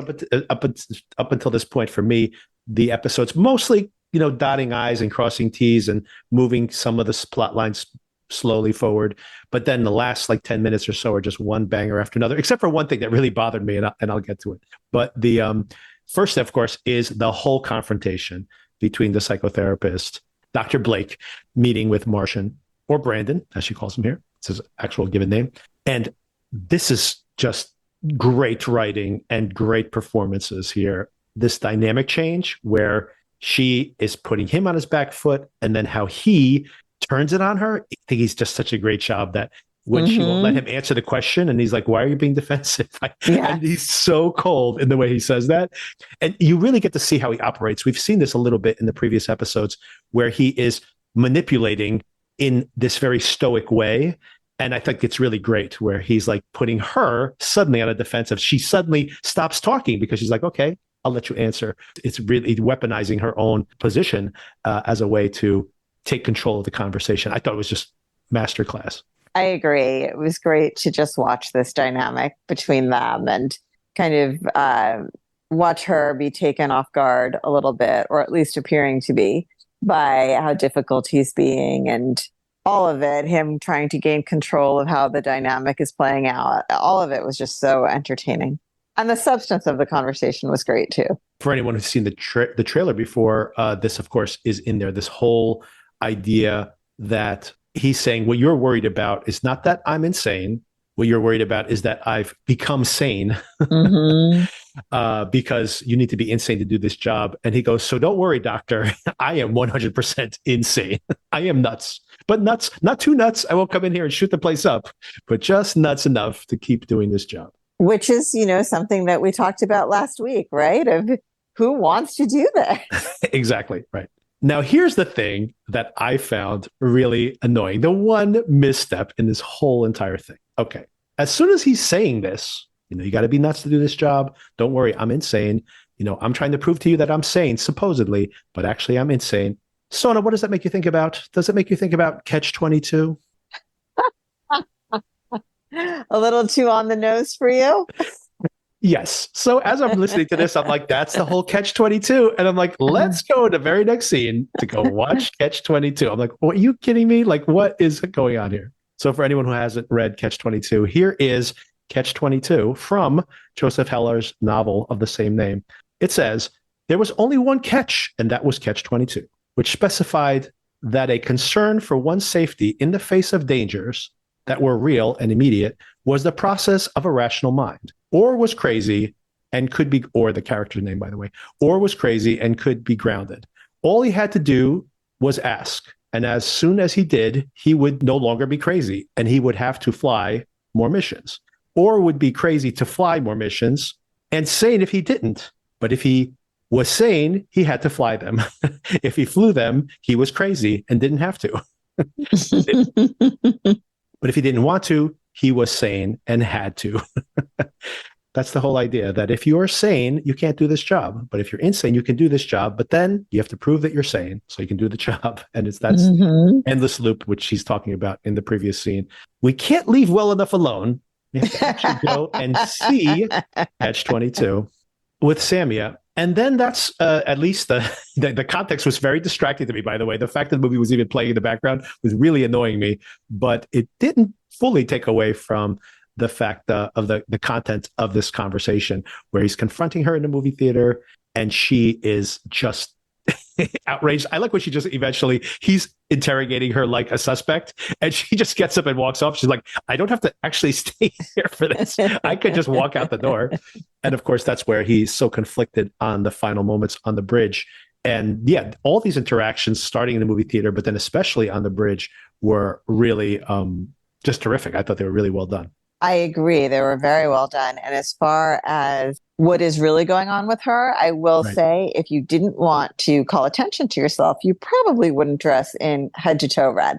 up until this point for me, the episode's mostly, dotting I's and crossing T's and moving some of the plot lines slowly forward. But then the last 10 minutes or so are just one banger after another, except for one thing that really bothered me, and I'll get to it. But the first, of course, is the whole confrontation between the psychotherapist, Dr. Blake, meeting with Martian, or Brandon, as she calls him here. It's his actual given name. And this is just great writing and great performances here. This dynamic change where she is putting him on his back foot and then how he turns it on her. I think he's just such a great job that when she won't let him answer the question. And he's like, why are you being defensive? And he's so cold in the way he says that. And you really get to see how he operates. We've seen this a little bit in the previous episodes where he is manipulating in this very stoic way. And I think it's really great where he's like putting her suddenly on a defensive. She suddenly stops talking because she's like, okay, I'll let you answer. It's really weaponizing her own position as a way to take control of the conversation. I thought it was just masterclass. I agree. It was great to just watch this dynamic between them and kind of watch her be taken off guard a little bit, or at least appearing to be, by how difficult he's being and all of it, him trying to gain control of how the dynamic is playing out. All of it was just so entertaining. And the substance of the conversation was great too. For anyone who's seen the trailer before, this, of course, is in there. This whole idea that he's saying what you're worried about is not that I'm insane. What you're worried about is that I've become sane because you need to be insane to do this job. And he goes, so don't worry, doctor. I am 100% insane. I am nuts, but nuts, not too nuts. I won't come in here and shoot the place up, but just nuts enough to keep doing this job. Which is, something that we talked about last week, right? Of who wants to do that? Exactly. Right. Now, here's the thing that I found really annoying. The one misstep in this whole entire thing. Okay. As soon as he's saying this, you got to be nuts to do this job. Don't worry, I'm insane. I'm trying to prove to you that I'm sane, supposedly, but actually I'm insane. Sona, what does that make you think about? Does it make you think about Catch-22? A little too on the nose for you? Yes. So as I'm listening to this, I'm like, that's the whole Catch-22. And I'm like, let's go to the very next scene to go watch Catch-22. I'm like, are you kidding me? Like, what is going on here? So for anyone who hasn't read Catch-22, here is Catch-22 from Joseph Heller's novel of the same name. It says, there was only one catch, and that was Catch-22, which specified that a concern for one's safety in the face of dangers that were real and immediate was the process of a rational mind, or was crazy and could be, or the character's name, by the way, or was crazy and could be grounded. All he had to do was ask. And as soon as he did, he would no longer be crazy and he would have to fly more missions, or would be crazy to fly more missions and sane if he didn't. But if he was sane, he had to fly them. If he flew them, he was crazy and didn't have to. But if he didn't want to, he was sane and had to. That's the whole idea, that if you're sane, you can't do this job. But if you're insane, you can do this job. But then you have to prove that you're sane so you can do the job. And that's endless loop, which he's talking about in the previous scene. We can't leave well enough alone. We have to actually go and see Catch-22 with Samia. And then that's at least the context was very distracting to me, by the way. The fact that the movie was even playing in the background was really annoying me, but it didn't fully take away from the fact of the content of this conversation, where he's confronting her in the movie theater and she is just outraged. I like when she just he's interrogating her like a suspect and she just gets up and walks off. She's like, I don't have to actually stay here for this. I could just walk out the door. And of course, that's where he's so conflicted on the final moments on the bridge. And yeah, all these interactions starting in the movie theater, but then especially on the bridge, were really just terrific. I thought they were really well done. I agree. They were very well done. And as far as what is really going on with her, I will say, if you didn't want to call attention to yourself, you probably wouldn't dress in head to toe red.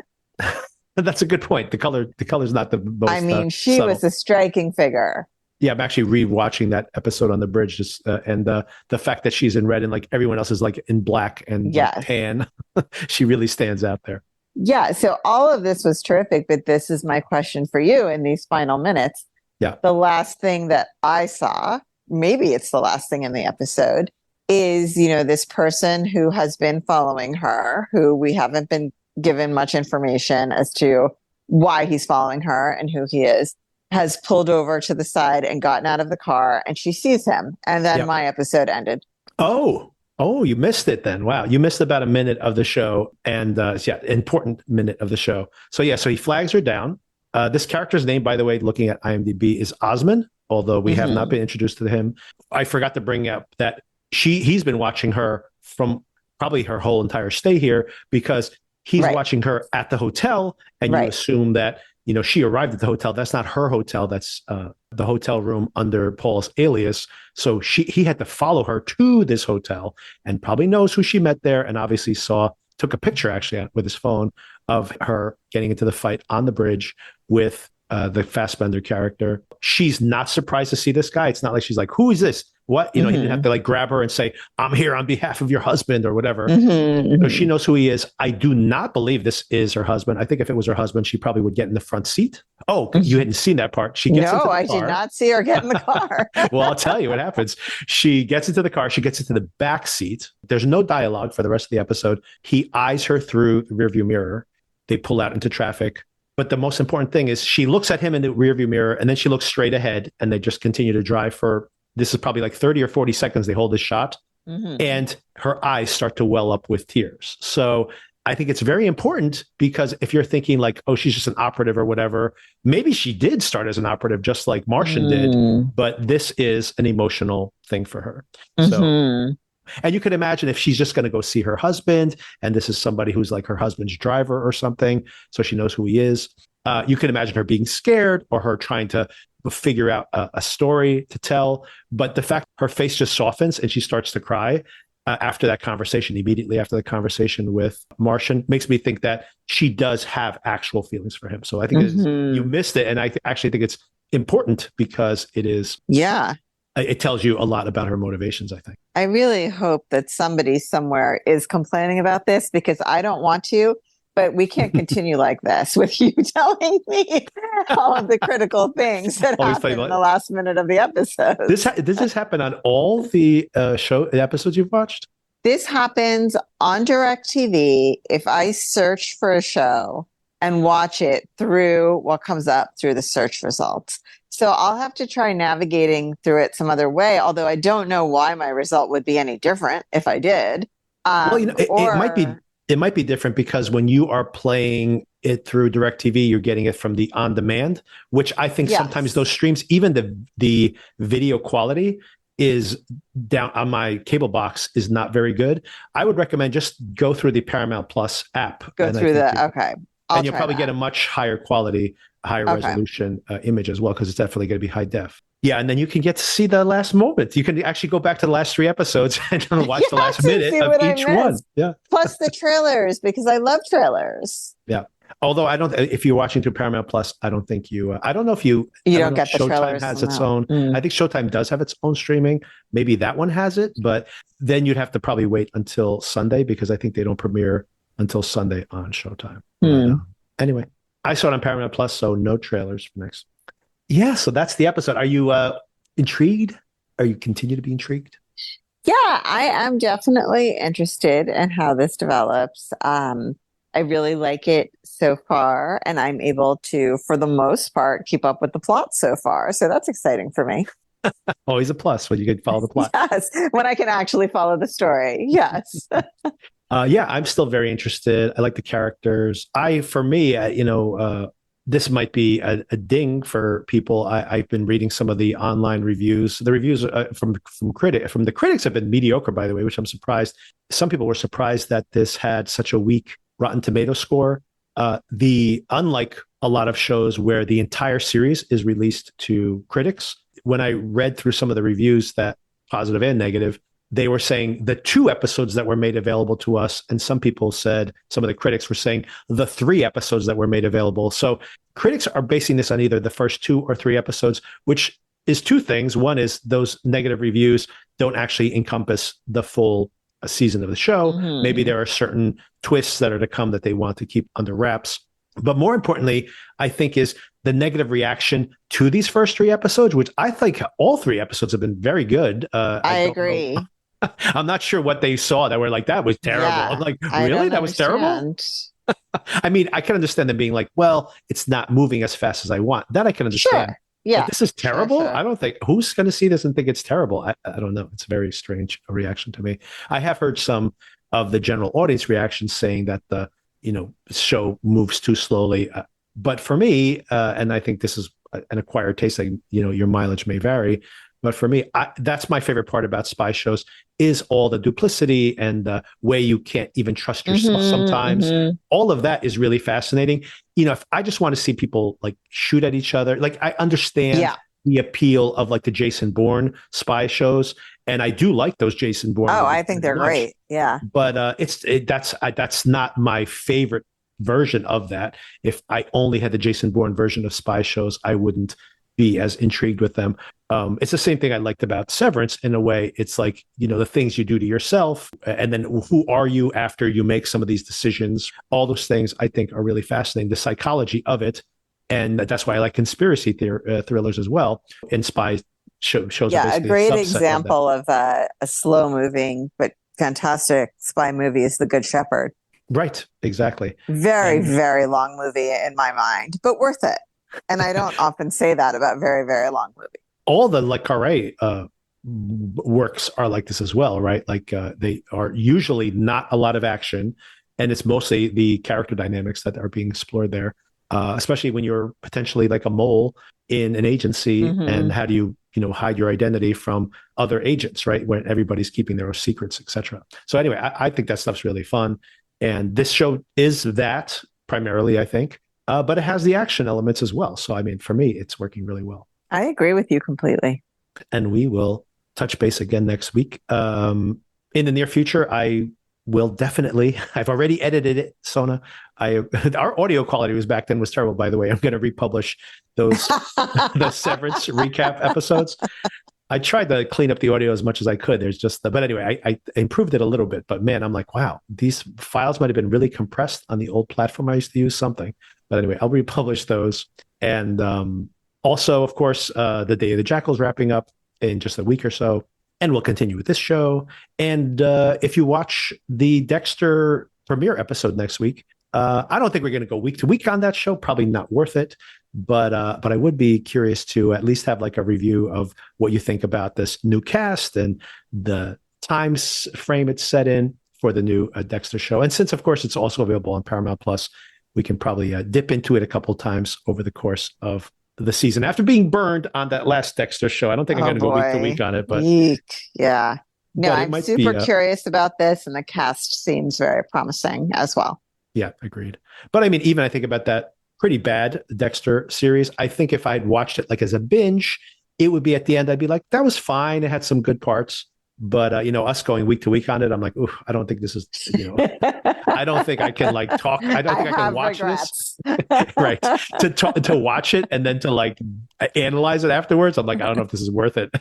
That's a good point. The color's not the most. I mean, she subtle. was a striking figure. Yeah, I'm actually rewatching that episode on the bridge, and the fact that she's in red and like everyone else is like in black and tan, she really stands out there. Yeah, so all of this was terrific, but this is my question for you in these final minutes. Yeah. The last thing that I saw, maybe it's the last thing in the episode, is, this person who has been following her, who we haven't been given much information as to why he's following her and who he is, has pulled over to the side and gotten out of the car, and she sees him. And then my episode ended. Oh, you missed it then. Wow. You missed about a minute of the show, and important minute of the show. So he flags her down. This character's name, by the way, looking at IMDb, is Osman, although we have not been introduced to him. I forgot to bring up that he's been watching her from probably her whole entire stay here, because he's watching her at the hotel, and you assume that she arrived at the hotel. That's not her hotel. That's the hotel room under Paul's alias. So he had to follow her to this hotel, and probably knows who she met there, and obviously took a picture actually with his phone of her getting into the fight on the bridge with the Fassbender character. She's not surprised to see this guy. It's not like she's like, who is this? What? He didn't have to like grab her and say, I'm here on behalf of your husband or whatever. So she knows who he is. I do not believe this is her husband. I think if it was her husband, she probably would get in the front seat. Oh, you hadn't seen that part. She gets into the car. I did not see her get in the car. Well, I'll tell you what happens. She gets into the car. She gets into the back seat. There's no dialogue for the rest of the episode. He eyes her through the rearview mirror. They pull out into traffic. But the most important thing is she looks at him in the rearview mirror, and then she looks straight ahead, and they just continue to drive for, this is probably like 30 or 40 seconds. They hold this shot, and her eyes start to well up with tears. So I think it's very important, because if you're thinking like, oh, she's just an operative or whatever, maybe she did start as an operative just like Martian did, but this is an emotional thing for her. So, and you could imagine if she's just going to go see her husband, and this is somebody who's like her husband's driver or something, so she knows who he is. You could imagine her being scared, or her trying to figure out a story to tell. But the fact her face just softens and she starts to cry after that conversation, immediately after the conversation with Martian, makes me think that she does have actual feelings for him. So I think you missed it. And I actually think it's important, because it is. Yeah. It tells you a lot about her motivations, I think. I really hope that somebody somewhere is complaining about this, because I don't want to, but we can't continue like this with you telling me all of the critical things that happen in the last minute of the episode. Does this happen on all the episodes you've watched? This happens on DirecTV if I search for a show and watch it through what comes up through the search results. So I'll have to try navigating through it some other way, although I don't know why my result would be any different if I did. Well, it might be different, because when you are playing it through DirecTV, you're getting it from the on-demand, which I think sometimes those streams, even the video quality is down on my cable box, is not very good. I would recommend just go through the Paramount Plus app. Okay. And you'll probably get a much higher quality, higher resolution image as well, because it's definitely going to be high def. Yeah, and then you can get to see the last moment. You can actually go back to the last 3 episodes and watch the last minute of each one. Yeah. Plus the trailers, because I love trailers. Yeah. Although if you're watching through Paramount Plus, I don't think I don't know if you don't get the Showtime trailers. Has its own. I think Showtime does have its own streaming. Maybe that one has it, but then you'd have to probably wait until Sunday, because I think they don't premiere until Sunday on Showtime. Anyway, I saw it on Paramount Plus, so no trailers for next. Yeah, so that's the episode. Are you intrigued? Are you continue to be intrigued? Yeah, I am definitely interested in how this develops. I really like it so far, and I'm able to, for the most part, keep up with the plot so far. So that's exciting for me. Always a plus when you can follow the plot. Yes, when I can actually follow the story. Yes. Yeah, I'm still very interested. I like the characters. For me, this might be a ding for people. I've been reading some of the online reviews. The reviews from the critics have been mediocre, by the way, which I'm surprised. Some people were surprised that this had such a weak Rotten Tomato score. Unlike a lot of shows where the entire series is released to critics, when I read through some of the reviews, that positive and negative, they were saying the 2 episodes that were made available to us, and some of the critics were saying the 3 episodes that were made available. So critics are basing this on either the first 2 or 3 episodes, which is 2 things. One is those negative reviews don't actually encompass the full season of the show. Maybe there are certain twists that are to come that they want to keep under wraps. But more importantly, I think, is the negative reaction to these first 3 episodes, which I think all 3 episodes have been very good. I agree. I'm not sure what they saw that were like, that was terrible. Yeah, I'm like, really? That was terrible? I mean, I can understand them being like, well, it's not moving as fast as I want. That I can understand. Sure. Yeah. But this is terrible. Sure. I don't think, who's going to see this and think it's terrible? I don't know. It's a very strange reaction to me. I have heard some of the general audience reactions saying that the show moves too slowly. But for me, and I think this is an acquired taste, like, your mileage may vary. But for me, that's my favorite part about spy shows is all the duplicity and the way you can't even trust yourself sometimes. All of that is really fascinating. If I just want to see people like shoot at each other, like I understand the appeal of like the Jason Bourne spy shows. And I do like those Jason Bourne. Oh, I think they're great. Yeah. But that's not my favorite version of that. If I only had the Jason Bourne version of spy shows, I wouldn't be as intrigued with them. It's the same thing I liked about Severance in a way. It's like, the things you do to yourself, and then who are you after you make some of these decisions? All those things I think are really fascinating, the psychology of it. And that's why I like conspiracy thrillers as well. And spy shows. Yeah, a great example of a slow moving but fantastic spy movie is The Good Shepherd. Right, exactly. Very, very long movie in my mind, but worth it. And I don't often say that about very, very long movies. All the Le Carre works are like this as well, right? Like they are usually not a lot of action, and it's mostly the character dynamics that are being explored there, especially when you're potentially like a mole in an agency, and how do you hide your identity from other agents, right? When everybody's keeping their own secrets, etc. So anyway, I think that stuff's really fun, and this show is that primarily, I think. But it has the action elements as well. So, I mean, for me, it's working really well. I agree with you completely. And we will touch base again next week. In the near future, I will definitely, I've already edited it, Sona. Our audio quality was terrible, by the way. I'm going to republish those the Severance recap episodes. I tried to clean up the audio as much as I could. But anyway, I improved it a little bit. But man, I'm like, wow, these files might have been really compressed on the old platform I used to use, something. But anyway, I'll republish those. And also, of course, The Day of the Jackal's wrapping up in just a week or so. And we'll continue with this show. And if you watch the Dexter premiere episode next week, I don't think we're going to go week to week on that show. Probably not worth it. But I would be curious to at least have like a review of what you think about this new cast and the time frame it's set in for the new Dexter show. And since, of course, it's also available on Paramount Plus, we can probably dip into it a couple times over the course of the season. After being burned on that last Dexter show, I don't think I'm going to go week to week on it. But yeah, no, I'm super curious about this, and the cast seems very promising as well. Yeah, agreed. But I mean, even I think about that pretty bad Dexter series. I think if I'd watched it like as a binge, it would be at the end, I'd be like, that was fine. It had some good parts. But, us going week to week on it, I'm like, I don't think this is, I don't think I can like talk. I don't think I can watch regrets. This. Right. To watch it and then to like analyze it afterwards. I'm like, I don't know if this is worth it.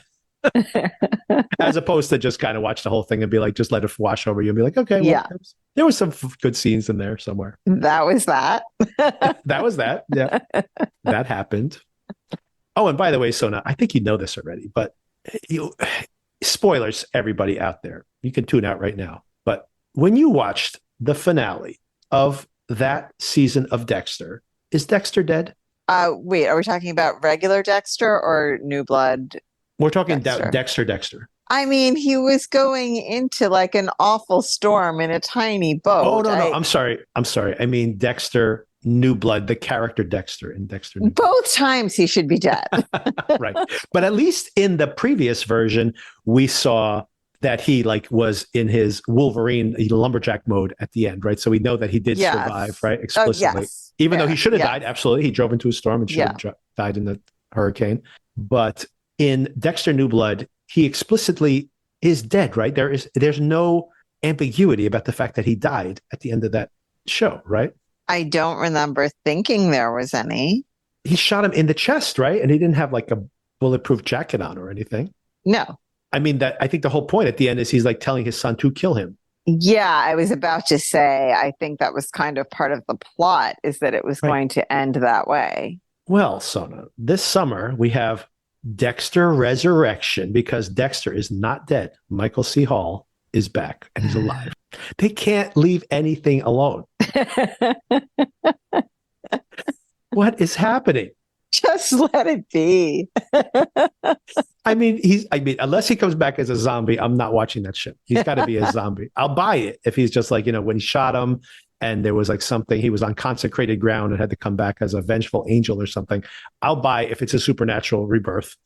As opposed to just kind of watch the whole thing and be like, just let it wash over you and be like, okay, well, there was some good scenes in there somewhere. That was that. That was that. Yeah. That happened. Oh, and by the way, Sona, I think you know this already, but spoilers, everybody out there, you can tune out right now. But when you watched the finale of that season of Dexter, is Dexter dead? Wait, are we talking about regular Dexter or New Blood? We're talking Dexter. I mean, he was going into like an awful storm in a tiny boat. Oh, no. I'm sorry. I mean, Dexter New Blood, the character Dexter in Dexter. Both times he should be dead. Right. But at least in the previous version, we saw that he like was in his Wolverine lumberjack mode at the end, right? So we know that he did survive, right? Explicitly. Even though he should have died, absolutely. He drove into a storm and should have died in the hurricane. But in Dexter New Blood, he explicitly is dead, right? There's no ambiguity about the fact that he died at the end of that show, right? I don't remember thinking there was any. He shot him in the chest, right? And he didn't have like a bulletproof jacket on or anything. No. I mean, I think the whole point at the end is he's like telling his son to kill him. Yeah, I was about to say, I think that was kind of part of the plot, is that it was going to end that way. Well, Sona, this summer we have Dexter Resurrection, because Dexter is not dead. Michael C. Hall is back and he's alive. They can't leave anything alone. What is happening? Just let it be. I mean, unless he comes back as a zombie, I'm not watching that shit. He's got to be a zombie. I'll buy it if he's just like, when he shot him and there was like something, he was on consecrated ground and had to come back as a vengeful angel or something. I'll buy if it's a supernatural rebirth.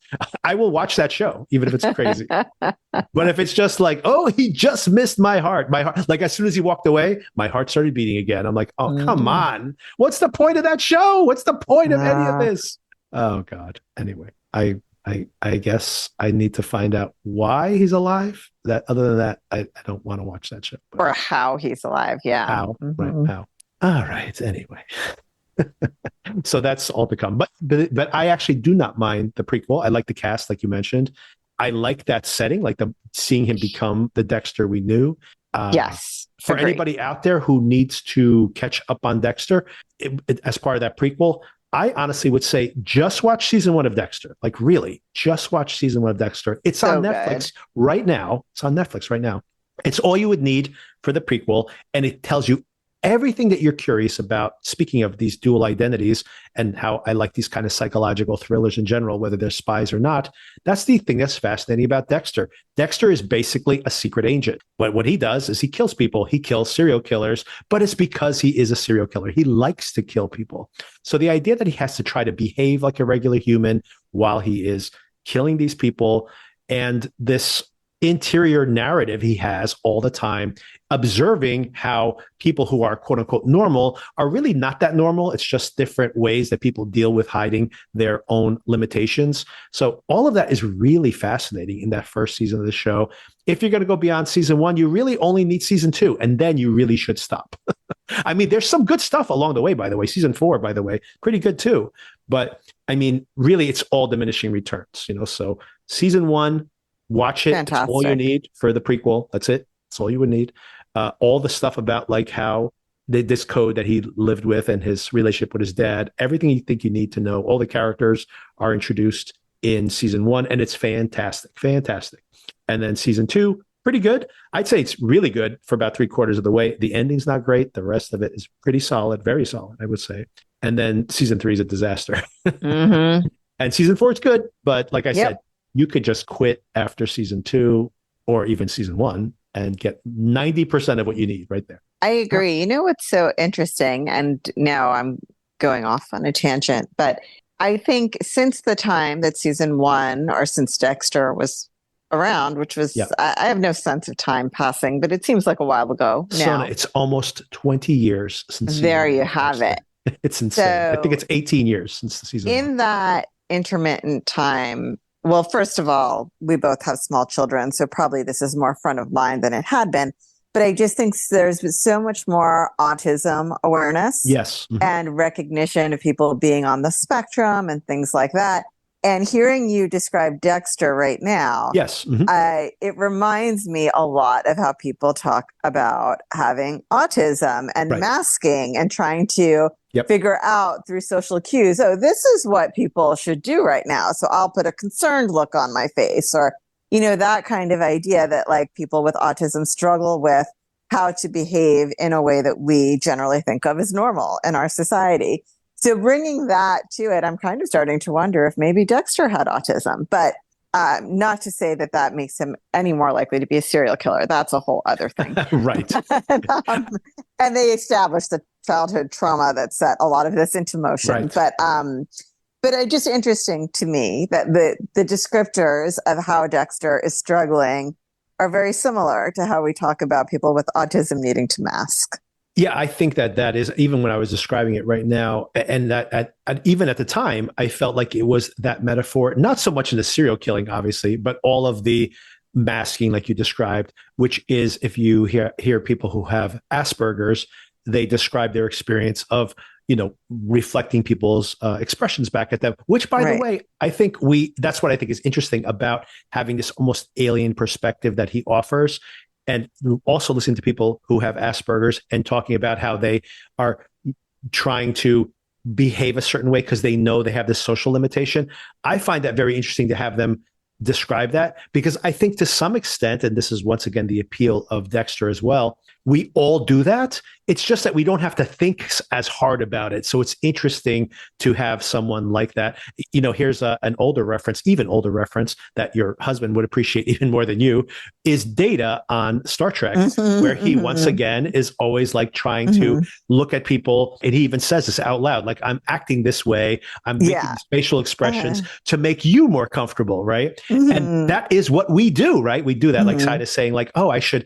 I will watch that show, even if it's crazy. But if it's just like, oh, he just missed my heart, like as soon as he walked away, my heart started beating again. I'm like, oh, come on. What's the point of that show? What's the point of any of this? Oh, God. Anyway, I guess I need to find out why he's alive. That other than that, I don't want to watch that show. But or how he's alive. Yeah. How, right? How. All right. Anyway. So that's all to come. But I actually do not mind the prequel. I like the cast, like you mentioned. I like that setting, like seeing him become the Dexter we knew. Yes. For anybody out there who needs to catch up on Dexter, as part of that prequel, I honestly would say just watch season 1 of Dexter. Like really, just watch season 1 of Dexter. It's on Netflix right now. It's on Netflix right now. It's all you would need for the prequel, and it tells you everything that you're curious about. Speaking of these dual identities and how I like these kind of psychological thrillers in general, whether they're spies or not, that's the thing that's fascinating about Dexter. Dexter is basically a secret agent. But what he does is he kills people. He kills serial killers, but it's because he is a serial killer. He likes to kill people. So the idea that he has to try to behave like a regular human while he is killing these people, and this interior narrative he has all the time, observing how people who are quote unquote normal are really not that normal. It's just different ways that people deal with hiding their own limitations. So all of that is really fascinating in that first season of the show. If you're going to go beyond season 1, you really only need season 2, and then you really should stop. I mean, there's some good stuff along the way, by the way. Season 4, by the way, pretty good too. But I mean, really, it's all diminishing returns, So season 1, watch it. Fantastic. It's all you need for the prequel. That's it. That's all you would need. All the stuff about like how this code that he lived with and his relationship with his dad, everything you think you need to know. All the characters are introduced in season 1, and it's fantastic. And then season 2, pretty good. I'd say it's really good for about 3/4 of the way. The ending's not great. The rest of it is pretty solid, very solid, I would say. And then season 3 is a disaster. And season 4 is good, but like I said, you could just quit after season 2 or even season 1 and get 90% of what you need right there. I agree. You know what's so interesting, and now I'm going off on a tangent, but I think since the time that season 1 or since Dexter was around, which was, I have no sense of time passing, but it seems like a while ago now. Sona, it's almost 20 years since. There you have it. It's insane. So, I think it's 18 years since the season. In that intermittent time, well, first of all, we both have small children, so probably this is more front of mind than it had been. But I just think there's been so much more autism awareness, and recognition of people being on the spectrum and things like that. And hearing you describe Dexter right now, it reminds me a lot of how people talk about having autism and masking and trying to figure out through social cues, oh, this is what people should do right now. So I'll put a concerned look on my face, or, that kind of idea that like people with autism struggle with how to behave in a way that we generally think of as normal in our society. So bringing that to it, I'm kind of starting to wonder if maybe Dexter had autism, but not to say that that makes him any more likely to be a serial killer. That's a whole other thing. Right. And they established the childhood trauma that set a lot of this into motion. Right. But it's just interesting to me that the descriptors of how Dexter is struggling are very similar to how we talk about people with autism needing to mask. Yeah, I think that is, even when I was describing it right now, and that even at the time, I felt like it was that metaphor, not so much in the serial killing, obviously, but all of the masking, like you described, which is if you hear people who have Asperger's, they describe their experience of, reflecting people's expressions back at them, which, by the way, I think that's what I think is interesting about having this almost alien perspective that he offers. And also listening to people who have Asperger's and talking about how they are trying to behave a certain way because they know they have this social limitation. I find that very interesting to have them describe that, because I think to some extent, and this is once again the appeal of Dexter as well, we all do that. It's just that we don't have to think as hard about it. So it's interesting to have someone like that. Here's an older reference, even older reference that your husband would appreciate even more than you, is Data on Star Trek, where he once again is always like trying to look at people. And he even says this out loud, like, I'm acting this way. I'm making these facial expressions to make you more comfortable, right? And that is what we do, right? We do that. Like Side is saying, like, oh, I should,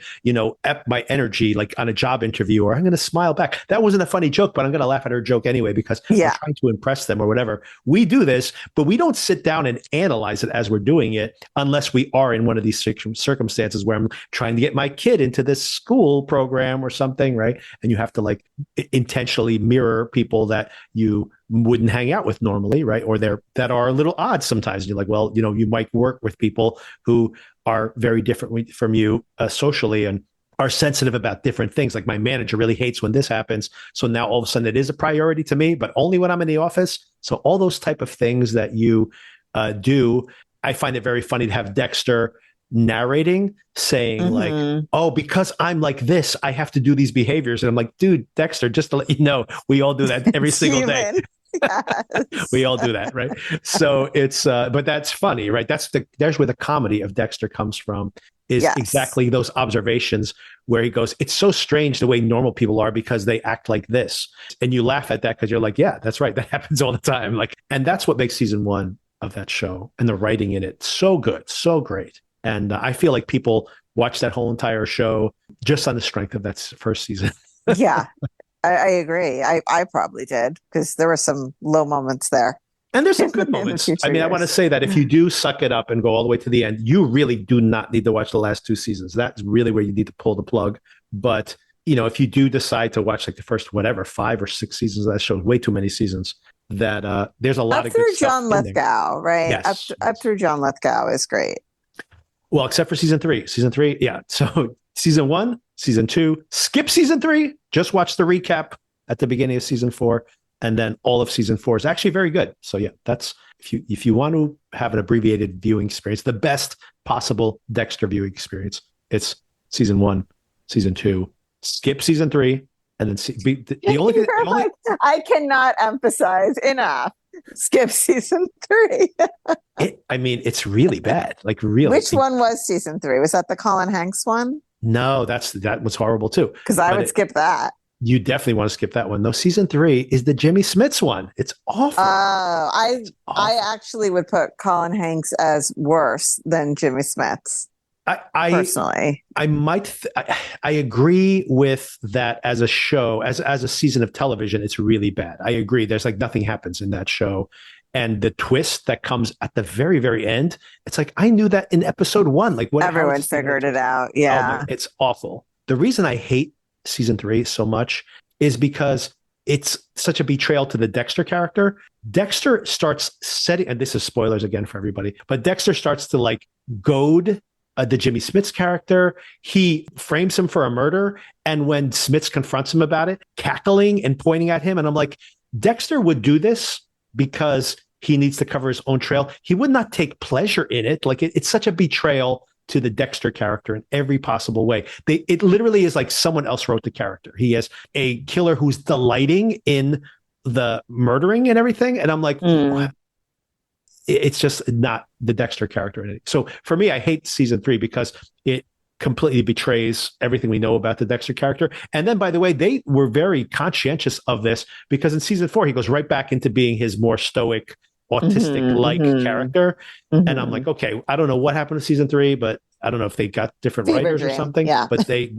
up my energy, like on a job interview, or I'm going to smile back. That wasn't a funny joke, but I'm going to laugh at her joke anyway because I'm trying to impress them or whatever. We do this, but we don't sit down and analyze it as we're doing it unless we are in one of these circumstances where I'm trying to get my kid into this school program or something, right? And you have to like intentionally mirror people that you wouldn't hang out with normally, right? Or that are a little odd sometimes. And you're like, well, you might work with people who are very different from you socially and are sensitive about different things. Like my manager really hates when this happens. So now all of a sudden it is a priority to me, but only when I'm in the office. So all those type of things that you do, I find it very funny to have Dexter narrating, saying like, oh, because I'm like this, I have to do these behaviors. And I'm like, dude, Dexter, just to let you know, we all do that every single day. Yes. We all do that, right? So it's but that's funny, right? There's where the comedy of Dexter comes from, is exactly those observations where he goes, it's so strange the way normal people are because they act like this. And you laugh at that because you're like, yeah, that's right. That happens all the time. Like, and that's what makes season 1 of that show and the writing in it so good, so great. And I feel like people watch that whole entire show just on the strength of that first season. Yeah, I agree. I probably did because there were some low moments there. And there's some good moments. I mean, I want to say that if you do suck it up and go all the way to the end, you really do not need to watch the last 2 seasons. That's really where you need to pull the plug. But, if you do decide to watch like the first, 5 or 6 seasons of that show, way too many seasons, that there's a lot of good stuff. John Lithgow, right? Yes. Up through John Lithgow is great. Well, except for season 3. Season 3, yeah. So season 1, season 2, skip season 3, just watch the recap at the beginning of season 4. And then all of season 4 is actually very good. So yeah, that's if you want to have an abbreviated viewing experience, the best possible Dexter viewing experience, it's season 1, season 2, skip season 3, and then the only thing. I cannot emphasize enough. Skip season 3. It's really bad. Like really. Which one was season 3? Was that the Colin Hanks one? No, that was horrible too. Because I would skip that. You definitely want to skip that one. No, season 3 is the Jimmy Smits one. It's awful. I actually would put Colin Hanks as worse than Jimmy Smits. Personally, I agree with that as a show, as a season of television. It's really bad. I agree. There's like nothing happens in that show. And the twist that comes at the very, very end, it's like, I knew that in episode 1. Like everyone figured it out. Yeah. It's awful. The reason I hate season 3 so much is because it's such a betrayal to the Dexter character. Dexter starts setting, and this is spoilers again for everybody, but Dexter starts to like goad the Jimmy Smits character. He frames him for a murder. And when Smits confronts him about it, cackling and pointing at him. And I'm like, Dexter would do this because he needs to cover his own trail. He would not take pleasure in it. Like it's such a betrayal to the Dexter character in every possible way. It literally is like someone else wrote the character. He has a killer who's delighting in the murdering and everything. And I'm like, what? It's just not the Dexter character in it. So for me, I hate season 3 because it completely betrays everything we know about the Dexter character. And then, by the way, they were very conscientious of this because in season 4, he goes right back into being his more stoic, autistic-like character. And I'm like, okay, I don't know what happened to season 3, but I don't know if they got different writers or something. Yeah. But they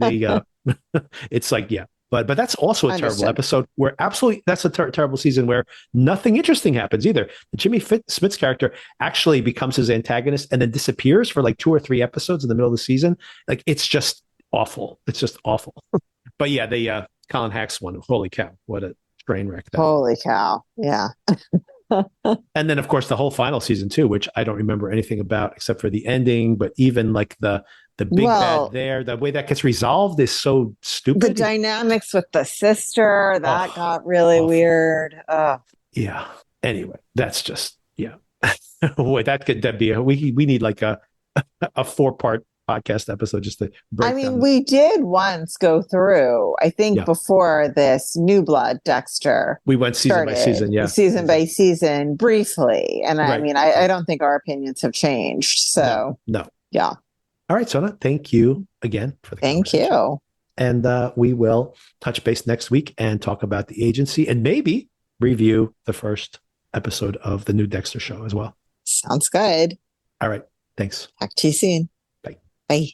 it's like, yeah. But that's also a terrible episode where that's a terrible season where nothing interesting happens either. The Jimmy Smits character actually becomes his antagonist and then disappears for like 2 or 3 episodes in the middle of the season. Like it's just awful. It's just awful. But yeah, the Colin Hanks one, holy cow, what a train wreck. Holy cow. Yeah. And then of course the whole final season too, which I don't remember anything about except for the ending, but even like the big bad there, the way that gets resolved is so stupid. The dynamics with the sister, that got really weird. Yeah. Anyway, that's just, yeah. Boy, that'd be we need like a 4-part podcast episode just to break down. We did once go through, I think before this New Blood Dexter. We went season by season, Season by season briefly. And I don't think our opinions have changed. So, no. Yeah. All right, Sona, thank you again for the Thank you. And we will touch base next week and talk about The Agency and maybe review the first episode of the new Dexter show as well. Sounds good. All right. Thanks. Talk to you soon. Bye. Bye.